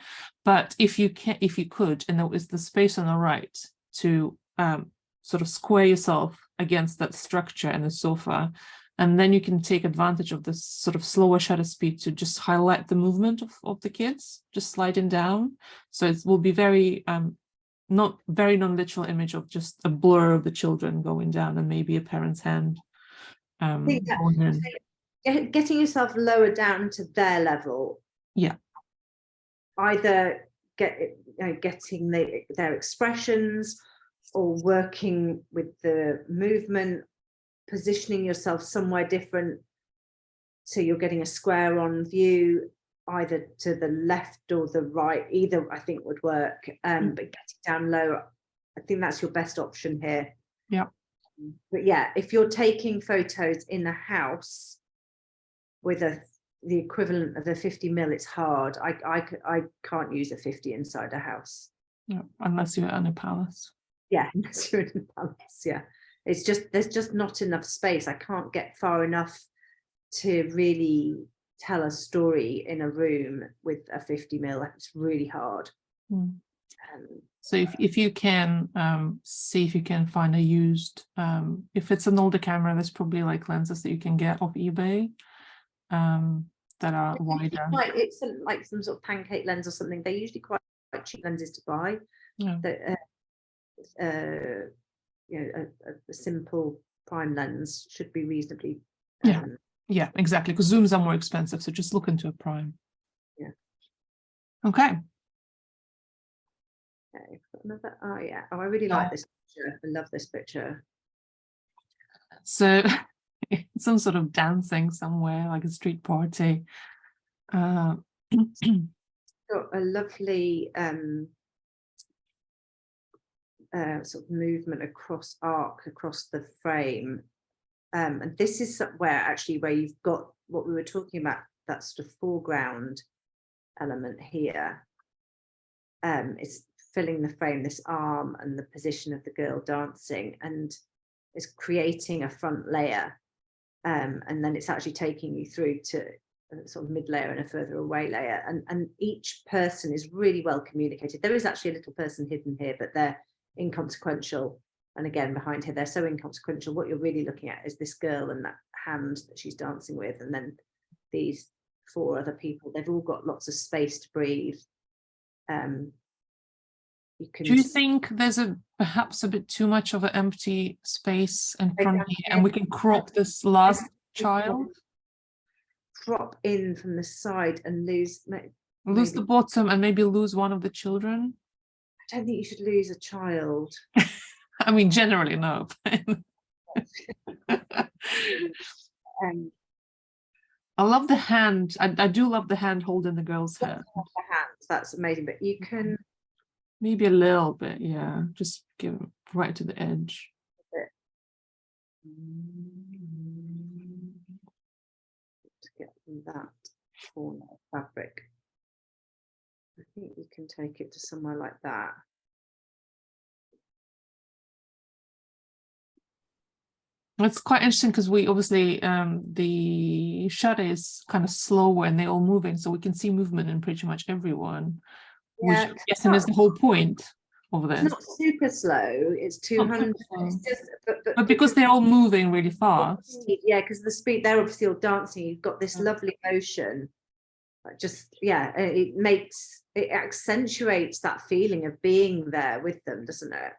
But if you could, and there is the space on the right to sort of square yourself against that structure and the sofa, and then you can take advantage of this sort of slower shutter speed to just highlight the movement of the kids, just sliding down. So it will be very not very non-literal image of just a blur of the children going down and maybe a parent's hand going in. Getting yourself lower down to their level. Yeah. Either getting their expressions, or working with the movement, positioning yourself somewhere different so you're getting a square on view, either to the left or the right. Either I think would work, but getting down low, I think that's your best option here. Yeah. But yeah, if you're taking photos in a house with the equivalent of a 50mm, it's hard. I can't use a 50 inside a house. Yeah, unless you're in a palace. Yeah, unless you're in a palace. Yeah, it's just, there's just not enough space. I can't get far enough to really tell a story in a room with a 50mm. It's really hard. So if you can see if you can find a used, if it's an older camera, there's probably like lenses that you can get off eBay that are wider. It's like some sort of pancake lens or something. They're usually quite cheap lenses to buy. Yeah. You know, a simple prime lens should be reasonably. Yeah, exactly. Because zooms are more expensive, so just look into a prime. Yeah. Okay. Okay. Another. Oh yeah. Oh, I really like this picture. I love this picture. So some sort of dancing somewhere, like a street party. Got a lovely sort of movement across the frame, and this is where you've got what we were talking about, that sort of foreground element here. It's filling the frame, this arm and the position of the girl dancing, and it's creating a front layer, and then it's actually taking you through to a sort of mid layer and a further away layer, and each person is really well communicated. There is actually a little person hidden here, but they're inconsequential, and again behind here they're so inconsequential. What you're really looking at is this girl and that hand that she's dancing with, and then these 4 other people. They've all got lots of space to breathe. Do you think there's perhaps a bit too much of an empty space in front here, and we can crop this last child? Crop in from the side and lose the bottom and maybe lose one of the children? I don't think you should lose a child. I mean, generally, no. I love the hand. I do love the hand holding the girl's hand. The hands, that's amazing. But you can maybe a little bit, yeah. Just give it right to the edge. To get that corner of fabric. I think you can take it to somewhere like that. It's quite interesting because we obviously the shutter is kind of slower and they're all moving, so we can see movement in pretty much everyone, which I'm guessing is the whole point. over It's this. not super slow. It's Not 200. super slow. It's just, But because they're all moving really fast. Yeah, because the speed, they're obviously all dancing. You've got this lovely motion. Just, yeah, it accentuates that feeling of being there with them, doesn't it?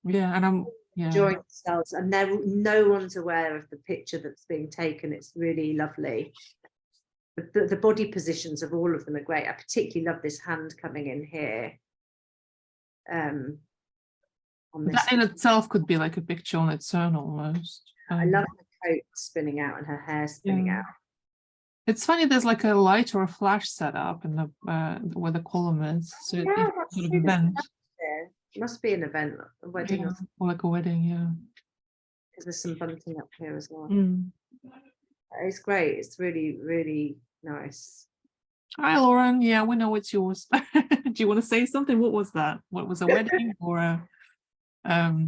Yeah, and I'm enjoying themselves, and no one's aware of the picture that's being taken. It's really lovely. The body positions of all of them are great. I particularly love this hand coming in here. On this, that in itself could be like a picture on its own almost. I love the coat spinning out and her hair spinning out. It's funny, there's like a light or a flash set up in the where the column is. So Yeah, it's sort of event. It must be an event, a wedding, or like a wedding, because there's some bunting up here as well. Mm. It's great. It's really, really nice. Hi, Lauren. Yeah, we know it's yours. Do you want to say something? What was that? What was a wedding or a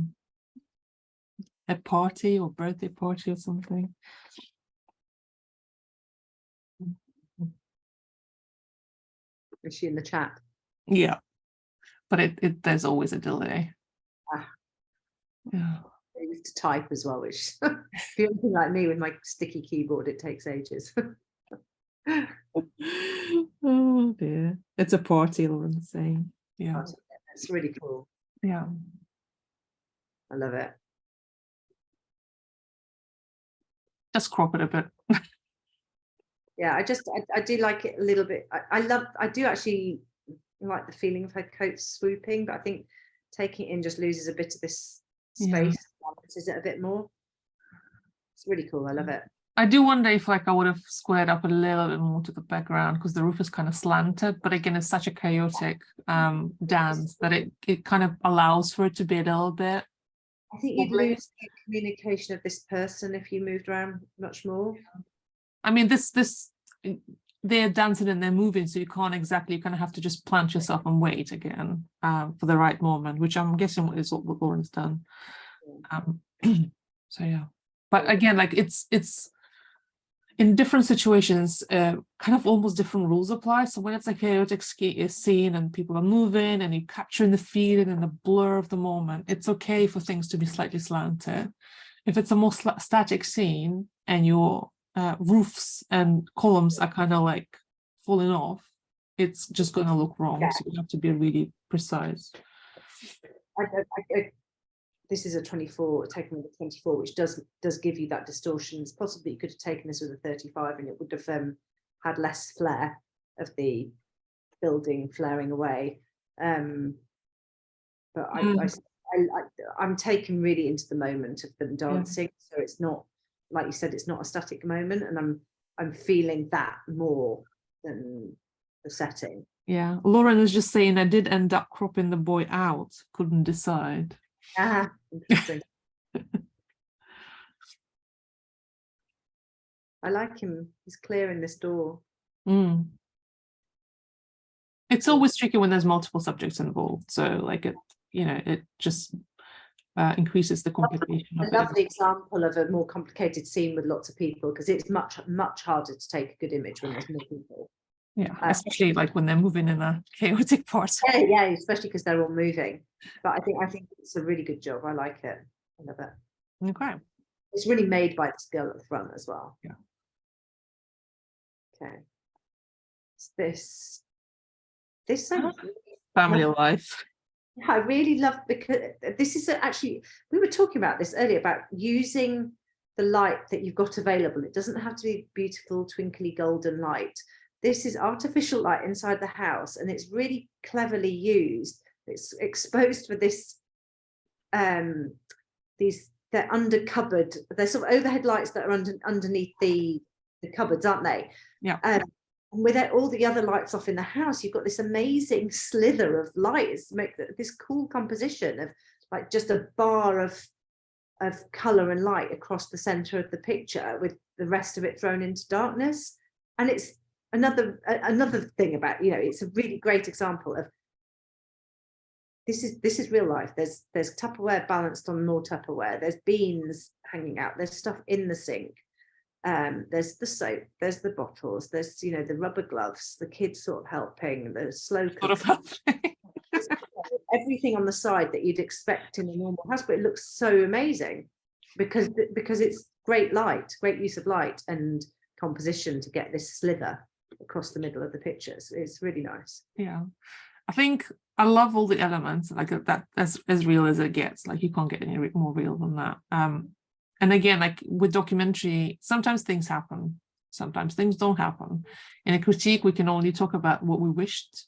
party or birthday party or something? Is she in the chat? Yeah, but there's always a delay. Yeah. I used to type as well, which if you're anything like me with my sticky keyboard, it takes ages. Oh dear, it's a party, Lauren's saying. Yeah, it's really cool. Yeah, I love it. just crop it a bit. Yeah, I do like it a little bit. I do actually like the feeling of her coat swooping, but I think taking it in just loses a bit of this space. Is it a bit more? It's really cool. I love it. I do wonder if like I would have squared up a little bit more to the background, because the roof is kind of slanted, but again, it's such a chaotic dance that it kind of allows for it to be a little bit. I think you'd lose the communication of this person if you moved around much more. I mean, they're dancing and they're moving, so you can't exactly, you kind of have to just plant yourself and wait again for the right moment, which I'm guessing is what Lauren's done. So yeah, but again, like it's in different situations, kind of almost different rules apply. So when it's a chaotic scene and people are moving and you're capturing the feeling and the blur of the moment, it's okay for things to be slightly slanted. If it's a more static scene and your roofs and columns are kind of like falling off, it's just going to look wrong. So you have to be really precise. This is a 24, taken with a 24, which does give you that distortion. It's possible you could have taken this with a 35 and it would have had less flare of the building flaring away. But I'm taken really into the moment of them dancing. So it's not, like you said, it's not a static moment, and I'm feeling that more than the setting. Yeah, Lauren is just saying I did end up cropping the boy out, couldn't decide. Interesting. I like him. He's clearing this door. It's always tricky when there's multiple subjects involved. So like it just increases the complication. A lovely example of a more complicated scene with lots of people, because it's much harder to take a good image when there's more people. Yeah, especially like when they're moving in a chaotic part. Yeah, especially because they're all moving. But I think it's a really good job. I like it. I love it. Okay. It's really made by this girl at the front as well. Yeah. Okay. This family life. I really love, because this is actually, we were talking about this earlier about using the light that you've got available. It doesn't have to be beautiful, twinkly, golden light. This is artificial light inside the house, and it's really cleverly used. It's exposed for this, they're under cupboard. They're sort of overhead lights that are underneath the cupboards, aren't they? Yeah. And with all the other lights off in the house, you've got this amazing slither of lights to make this cool composition of like just a bar of color and light across the center of the picture, with the rest of it thrown into darkness. And it's another thing about, it's a really great example of this is real life. There's Tupperware balanced on more Tupperware. There's beans hanging out. There's stuff in the sink. There's the soap, there's the bottles, there's the rubber gloves, the kids sort of helping, the slow sort of helping. everything on the side that you'd expect in a normal house, but it looks so amazing because it's great light, great use of light and composition to get this sliver across the middle of the pictures. It's really nice. Yeah, I think I love all the elements, like that, as real as it gets. Like you can't get any more real than that. And again, like with documentary, sometimes things happen, sometimes things don't happen. In a critique, we can only talk about what we wished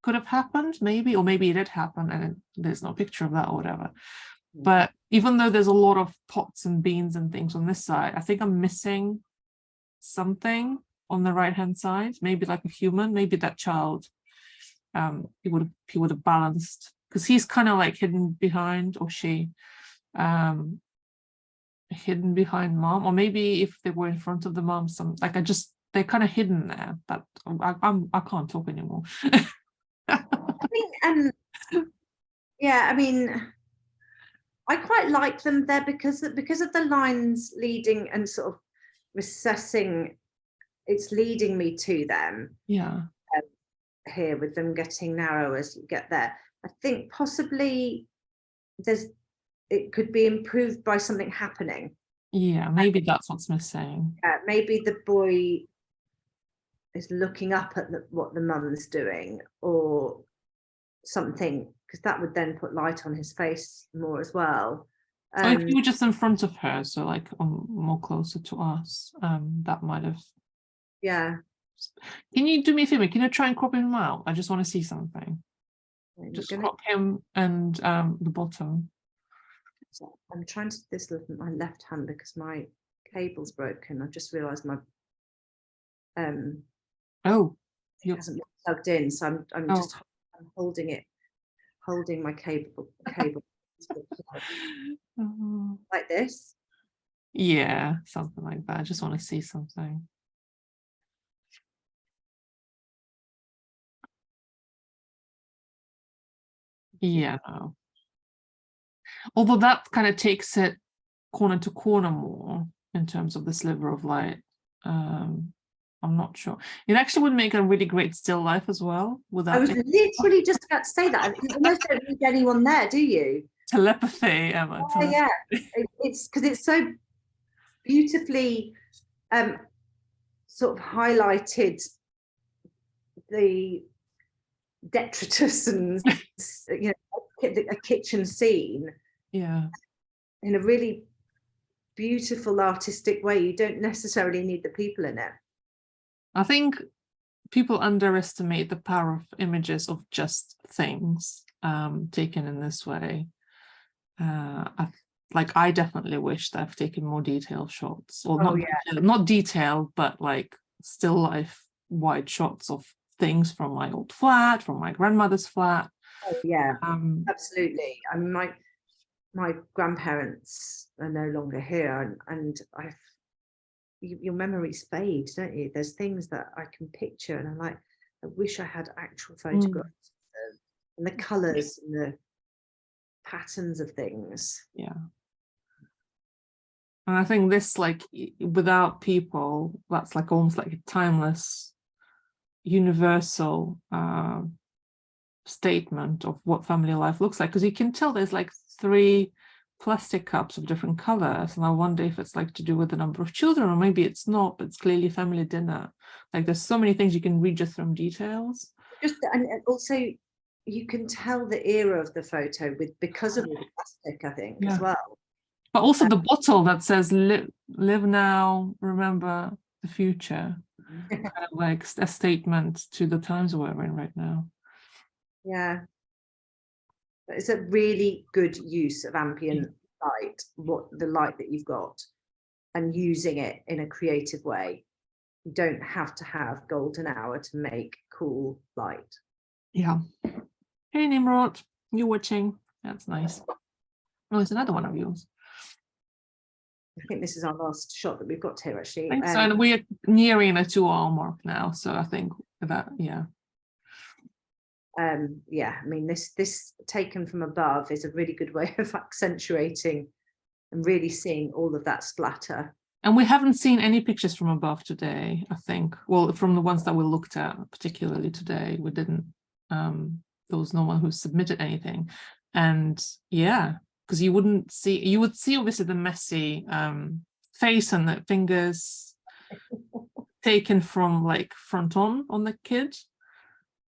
could have happened, maybe, or maybe it did happen and there's no picture of that or whatever. But even though there's a lot of pots and beans and things on this side, I think I'm missing something on the right hand side, maybe like a human, maybe that child, he would have balanced, because he's kind of like hidden behind, or she hidden behind mom, or maybe if they were in front of the mom, they're kind of hidden there. But I can't talk anymore. I think yeah, I mean, I quite like them there because of the lines leading and sort of recessing. It's leading me to them. Yeah. Here with them getting narrow as you get there. I think possibly it could be improved by something happening. Yeah, maybe that's what's missing. Maybe the boy is looking up at what the mum's doing or something, because that would then put light on his face more as well. Or if you were just in front of her, so like more closer to us, that might have. Yeah. Can you do me a favor? Can you try and crop him out? I just want to see something. Just crop him and the bottom. So I'm trying to do this with my left hand because my cable's broken. I just realised my it hasn't been plugged in, so I'm just holding my cable like this. Yeah, something like that. I just want to see something. Yeah, no. Although that kind of takes it corner to corner more in terms of the sliver of light. I'm not sure. It actually would make a really great still life as well. Without I was literally just about to say that. You almost don't need anyone there, do you? Telepathy, Emma. Telepathy. Yeah, it's because it's so beautifully sort of highlighted the detritus and a kitchen scene. Yeah. In a really beautiful artistic way. You don't necessarily need the people in it. I think people underestimate the power of images of just things taken in this way. I definitely wish that I've taken more detailed shots, or not detailed, but like still life wide shots of things from my old flat, from my grandmother's flat. Oh yeah, absolutely. I mean, my grandparents are no longer here, and your memories fade, don't you? There's things that I can picture and I'm like, I wish I had actual photographs and the colors and the patterns of things. Yeah. And I think this, like, without people, that's like almost like a timeless, universal statement of what family life looks like, because you can tell there's like 3 plastic cups of different colors, and I wonder if it's like to do with the number of children, or maybe it's not, but it's clearly family dinner. Like there's so many things you can read just from details. And also you can tell the era of the photo because of the plastic, I think, as well. But also the bottle that says live now, remember the future. Kind of like a statement to the times we're in right now. Yeah. It's a really good use of ambient light, the light that you've got, and using it in a creative way. You don't have to have golden hour to make cool light. Yeah. Hey Nimrod, you're watching. That's nice. Oh, it's another one of yours. I think this is our last shot that we've got here, actually. So, and we're nearing a 2-hour mark now, so I think that, yeah. I mean, this taken from above is a really good way of accentuating and really seeing all of that splatter. And we haven't seen any pictures from above today, I think. Well, from the ones that we looked at, particularly today, we didn't. there was no one who submitted anything. And yeah, because you would see obviously the messy face and the fingers taken from like front on the kid.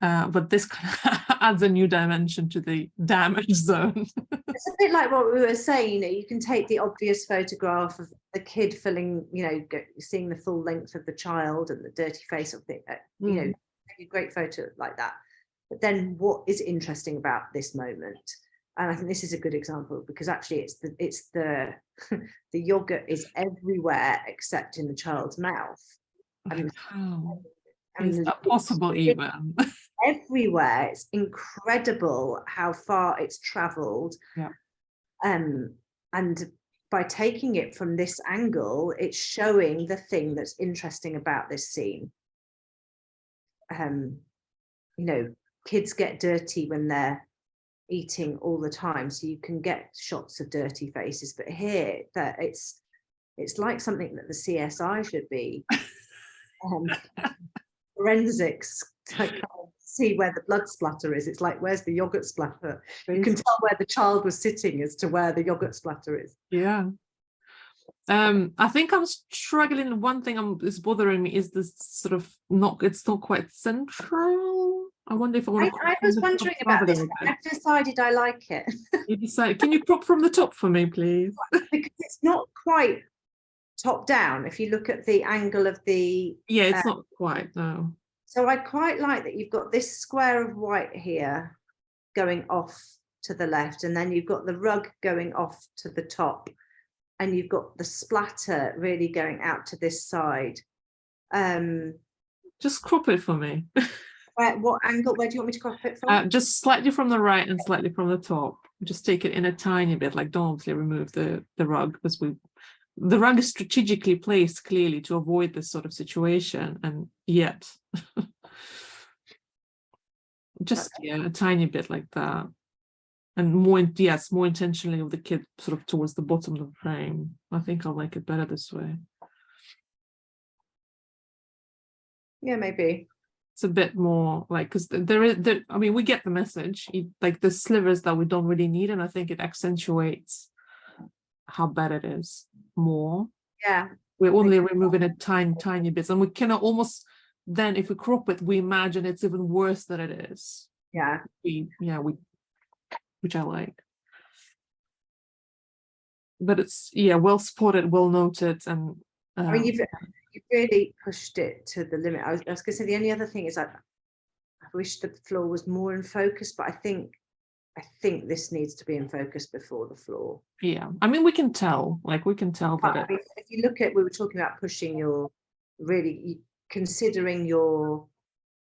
But this kind of adds a new dimension to the damage zone. It's a bit like what we were saying, you can take the obvious photograph of the kid filling, seeing the full length of the child and the dirty face of the, take a great photo like that. But then what is interesting about this moment? And I think this is a good example, because actually it's the the yogurt is everywhere except in the child's mouth. How is that possible even? Everywhere. It's incredible how far it's traveled. Yeah. And by taking it from this angle, it's showing the thing that's interesting about this scene. Kids get dirty when they're eating all the time, so you can get shots of dirty faces, but here that it's like something that the CSI should be forensics to see where the blood splatter is. It's like, where's the yogurt splatter? You can tell where the child was sitting as to where the yogurt splatter is. Yeah. I think I'm struggling. One thing is bothering me is this sort of it's not quite central. I wonder if I was wondering about this. I've decided I like it. You decide. Can you crop from the top for me, please? Because it's not quite top down. If you look at the angle of the it's not quite, no. So I quite like that you've got this square of white here going off to the left, and then you've got the rug going off to the top, and you've got the splatter really going out to this side. Just crop it for me. What angle? Where do you want me to crop it from? Just slightly from the right and slightly from the top. Just take it in a tiny bit, like don't obviously remove the rug, because the rug is strategically placed clearly to avoid this sort of situation, and yet just a tiny bit like that, and more intentionally of the kid sort of towards the bottom of the frame. I think I'll like it better this way. Yeah, maybe it's a bit more like, because I mean, we get the message, like the slivers that we don't really need, and I think it accentuates how bad it is more. Yeah, we're only removing a tiny bits, and we cannot almost then, if we crop it, we imagine it's even worse than it is. Yeah, which I like. But it's well spotted, well noted, and I mean, you've really pushed it to the limit. I was going to say the only other thing is I wish the floor was more in focus, but I think this needs to be in focus before the floor. Yeah, I mean, we can tell that. If you look at, we were talking about pushing your, really considering your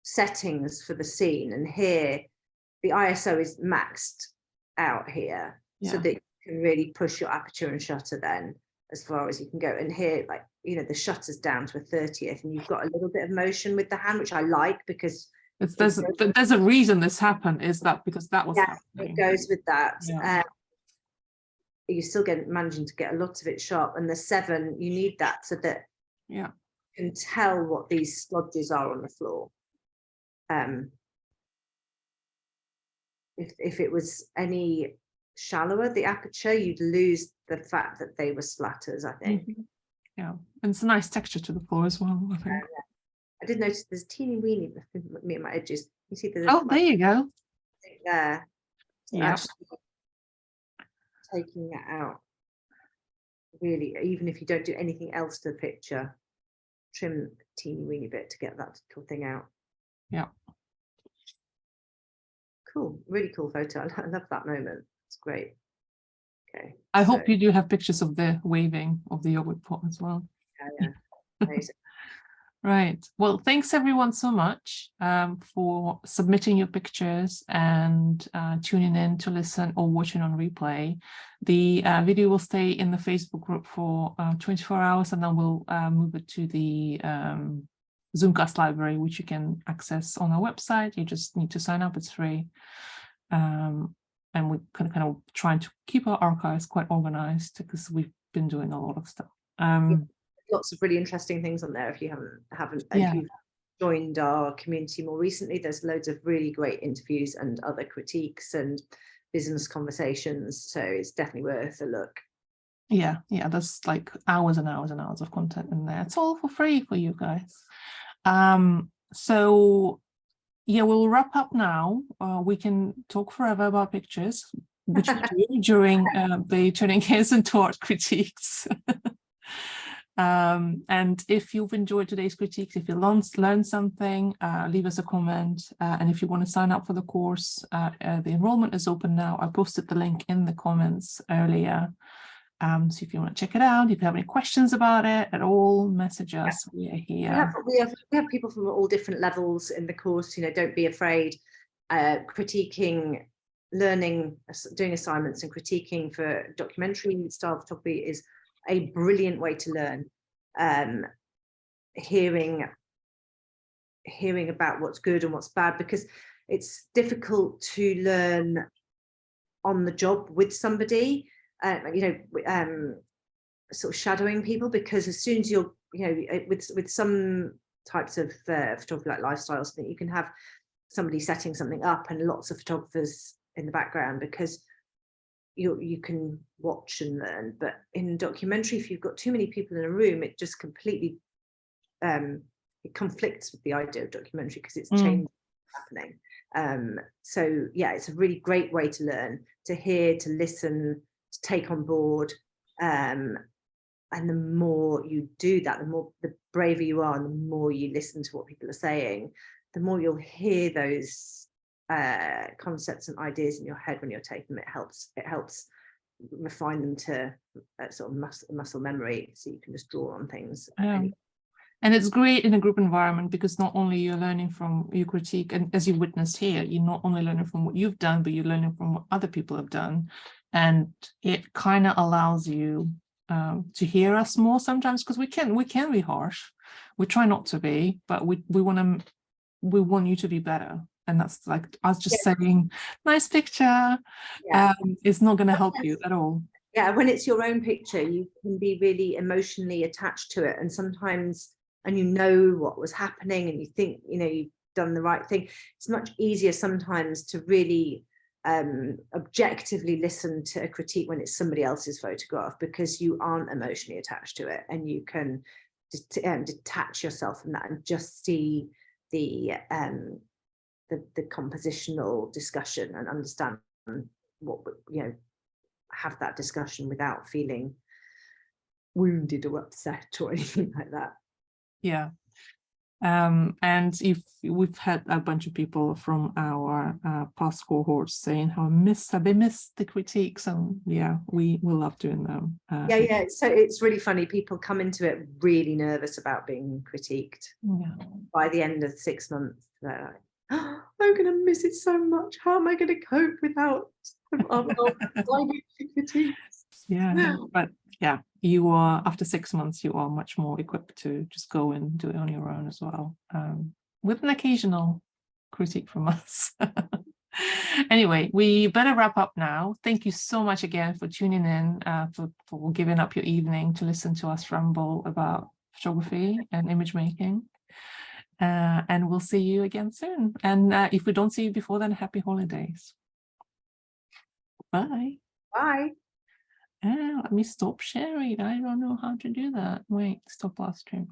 settings for the scene, and here the ISO is maxed out here, so that you can really push your aperture and shutter then as far as you can go. And here, like, the shutter's down to a 30th, and you've got a little bit of motion with the hand, which I like, because there's a reason this happened, is that because that was happening. It goes with that. You're still managing to get a lot of it sharp, and the 7, you need that so that you can tell what these splodges are on the floor. If it was any shallower, the aperture, you'd lose the fact that they were splatters, I think. Yeah, and it's a nice texture to the floor as well, I think. I did notice there's a teeny weeny me at my edges. You see there's there you go. There. So yeah. Taking that out. Really, even if you don't do anything else to the picture, trim a teeny weeny bit to get that little thing out. Yeah. Cool, really cool photo. I love that moment. It's great. Okay. I hope you do have pictures of the waving of the yogurt pot as well. Yeah. Amazing. Right. Well, thanks everyone so much for submitting your pictures and tuning in to listen or watching on replay. The video will stay in the Facebook group for 24 hours, and then we'll move it to the Zoomcast library, which you can access on our website. You just need to sign up. It's free. And we kind of trying to keep our archives quite organized, because we've been doing a lot of stuff. Lots of really interesting things on there if you haven't if you've joined our community more recently, there's loads of really great interviews and other critiques and business conversations. So it's definitely worth a look. Yeah, there's like hours and hours and hours of content in there. It's all for free for you guys. So yeah, we'll wrap up now. We can talk forever about pictures, which we do during the Turning Gears into Art critiques. And if you've enjoyed today's critiques, if you learned something, leave us a comment. And if you want to sign up for the course, the enrollment is open now. I posted the link in the comments earlier. So if you want to check it out, if you have any questions about it at all, message us. We are here. We have people from all different levels in the course. Don't be afraid. Critiquing, learning, doing assignments and critiquing for documentary style photography is a brilliant way to learn. Hearing about what's good and what's bad, because it's difficult to learn on the job with somebody. Sort of shadowing people, because as soon as you're, with some types of photography like lifestyles, that you can have somebody setting something up and lots of photographers in the background, because you can watch and learn. But in documentary, if you've got too many people in a room, it just completely it conflicts with the idea of documentary, because it's change happening. So yeah, it's a really great way to learn, to hear, to listen, to take on board. And the more you do that, the braver you are, and the more you listen to what people are saying, the more you'll hear those concepts and ideas in your head when you're taking them. It helps refine them to sort of muscle memory, so you can just draw on things. And it's great in a group environment, because not only you're learning from your critique, and as you witnessed here, you're not only learning from what you've done, but you're learning from what other people have done. And it kind of allows you to hear us more sometimes, because we can be harsh. We try not to be, but we want you to be better. And that's like us just saying, nice picture. It's not going to help you at all. Yeah, when it's your own picture, you can be really emotionally attached to it, and sometimes, and what was happening, and you think you've done the right thing. It's much easier sometimes to really objectively listen to a critique when it's somebody else's photograph, because you aren't emotionally attached to it, and you can detach yourself from that and just see the compositional discussion and understand what, have that discussion without feeling wounded or upset or anything like that. Yeah. And if we've had a bunch of people from our past cohorts saying how they miss the critiques, and yeah, we love doing them. So it's really funny. People come into it really nervous about being critiqued. By the end of 6 months, they're like, oh, I'm going to miss it so much. How am I going to cope without critiques? Yeah, but yeah, you are, after 6 months, you are much more equipped to just go and do it on your own as well, with an occasional critique from us. Anyway, we better wrap up now. Thank you so much again for tuning in, for giving up your evening to listen to us ramble about photography and image making. And we'll see you again soon. And if we don't see you before then, happy holidays. Bye. Bye. Let me stop sharing. I don't know how to do that. Wait, stop last stream.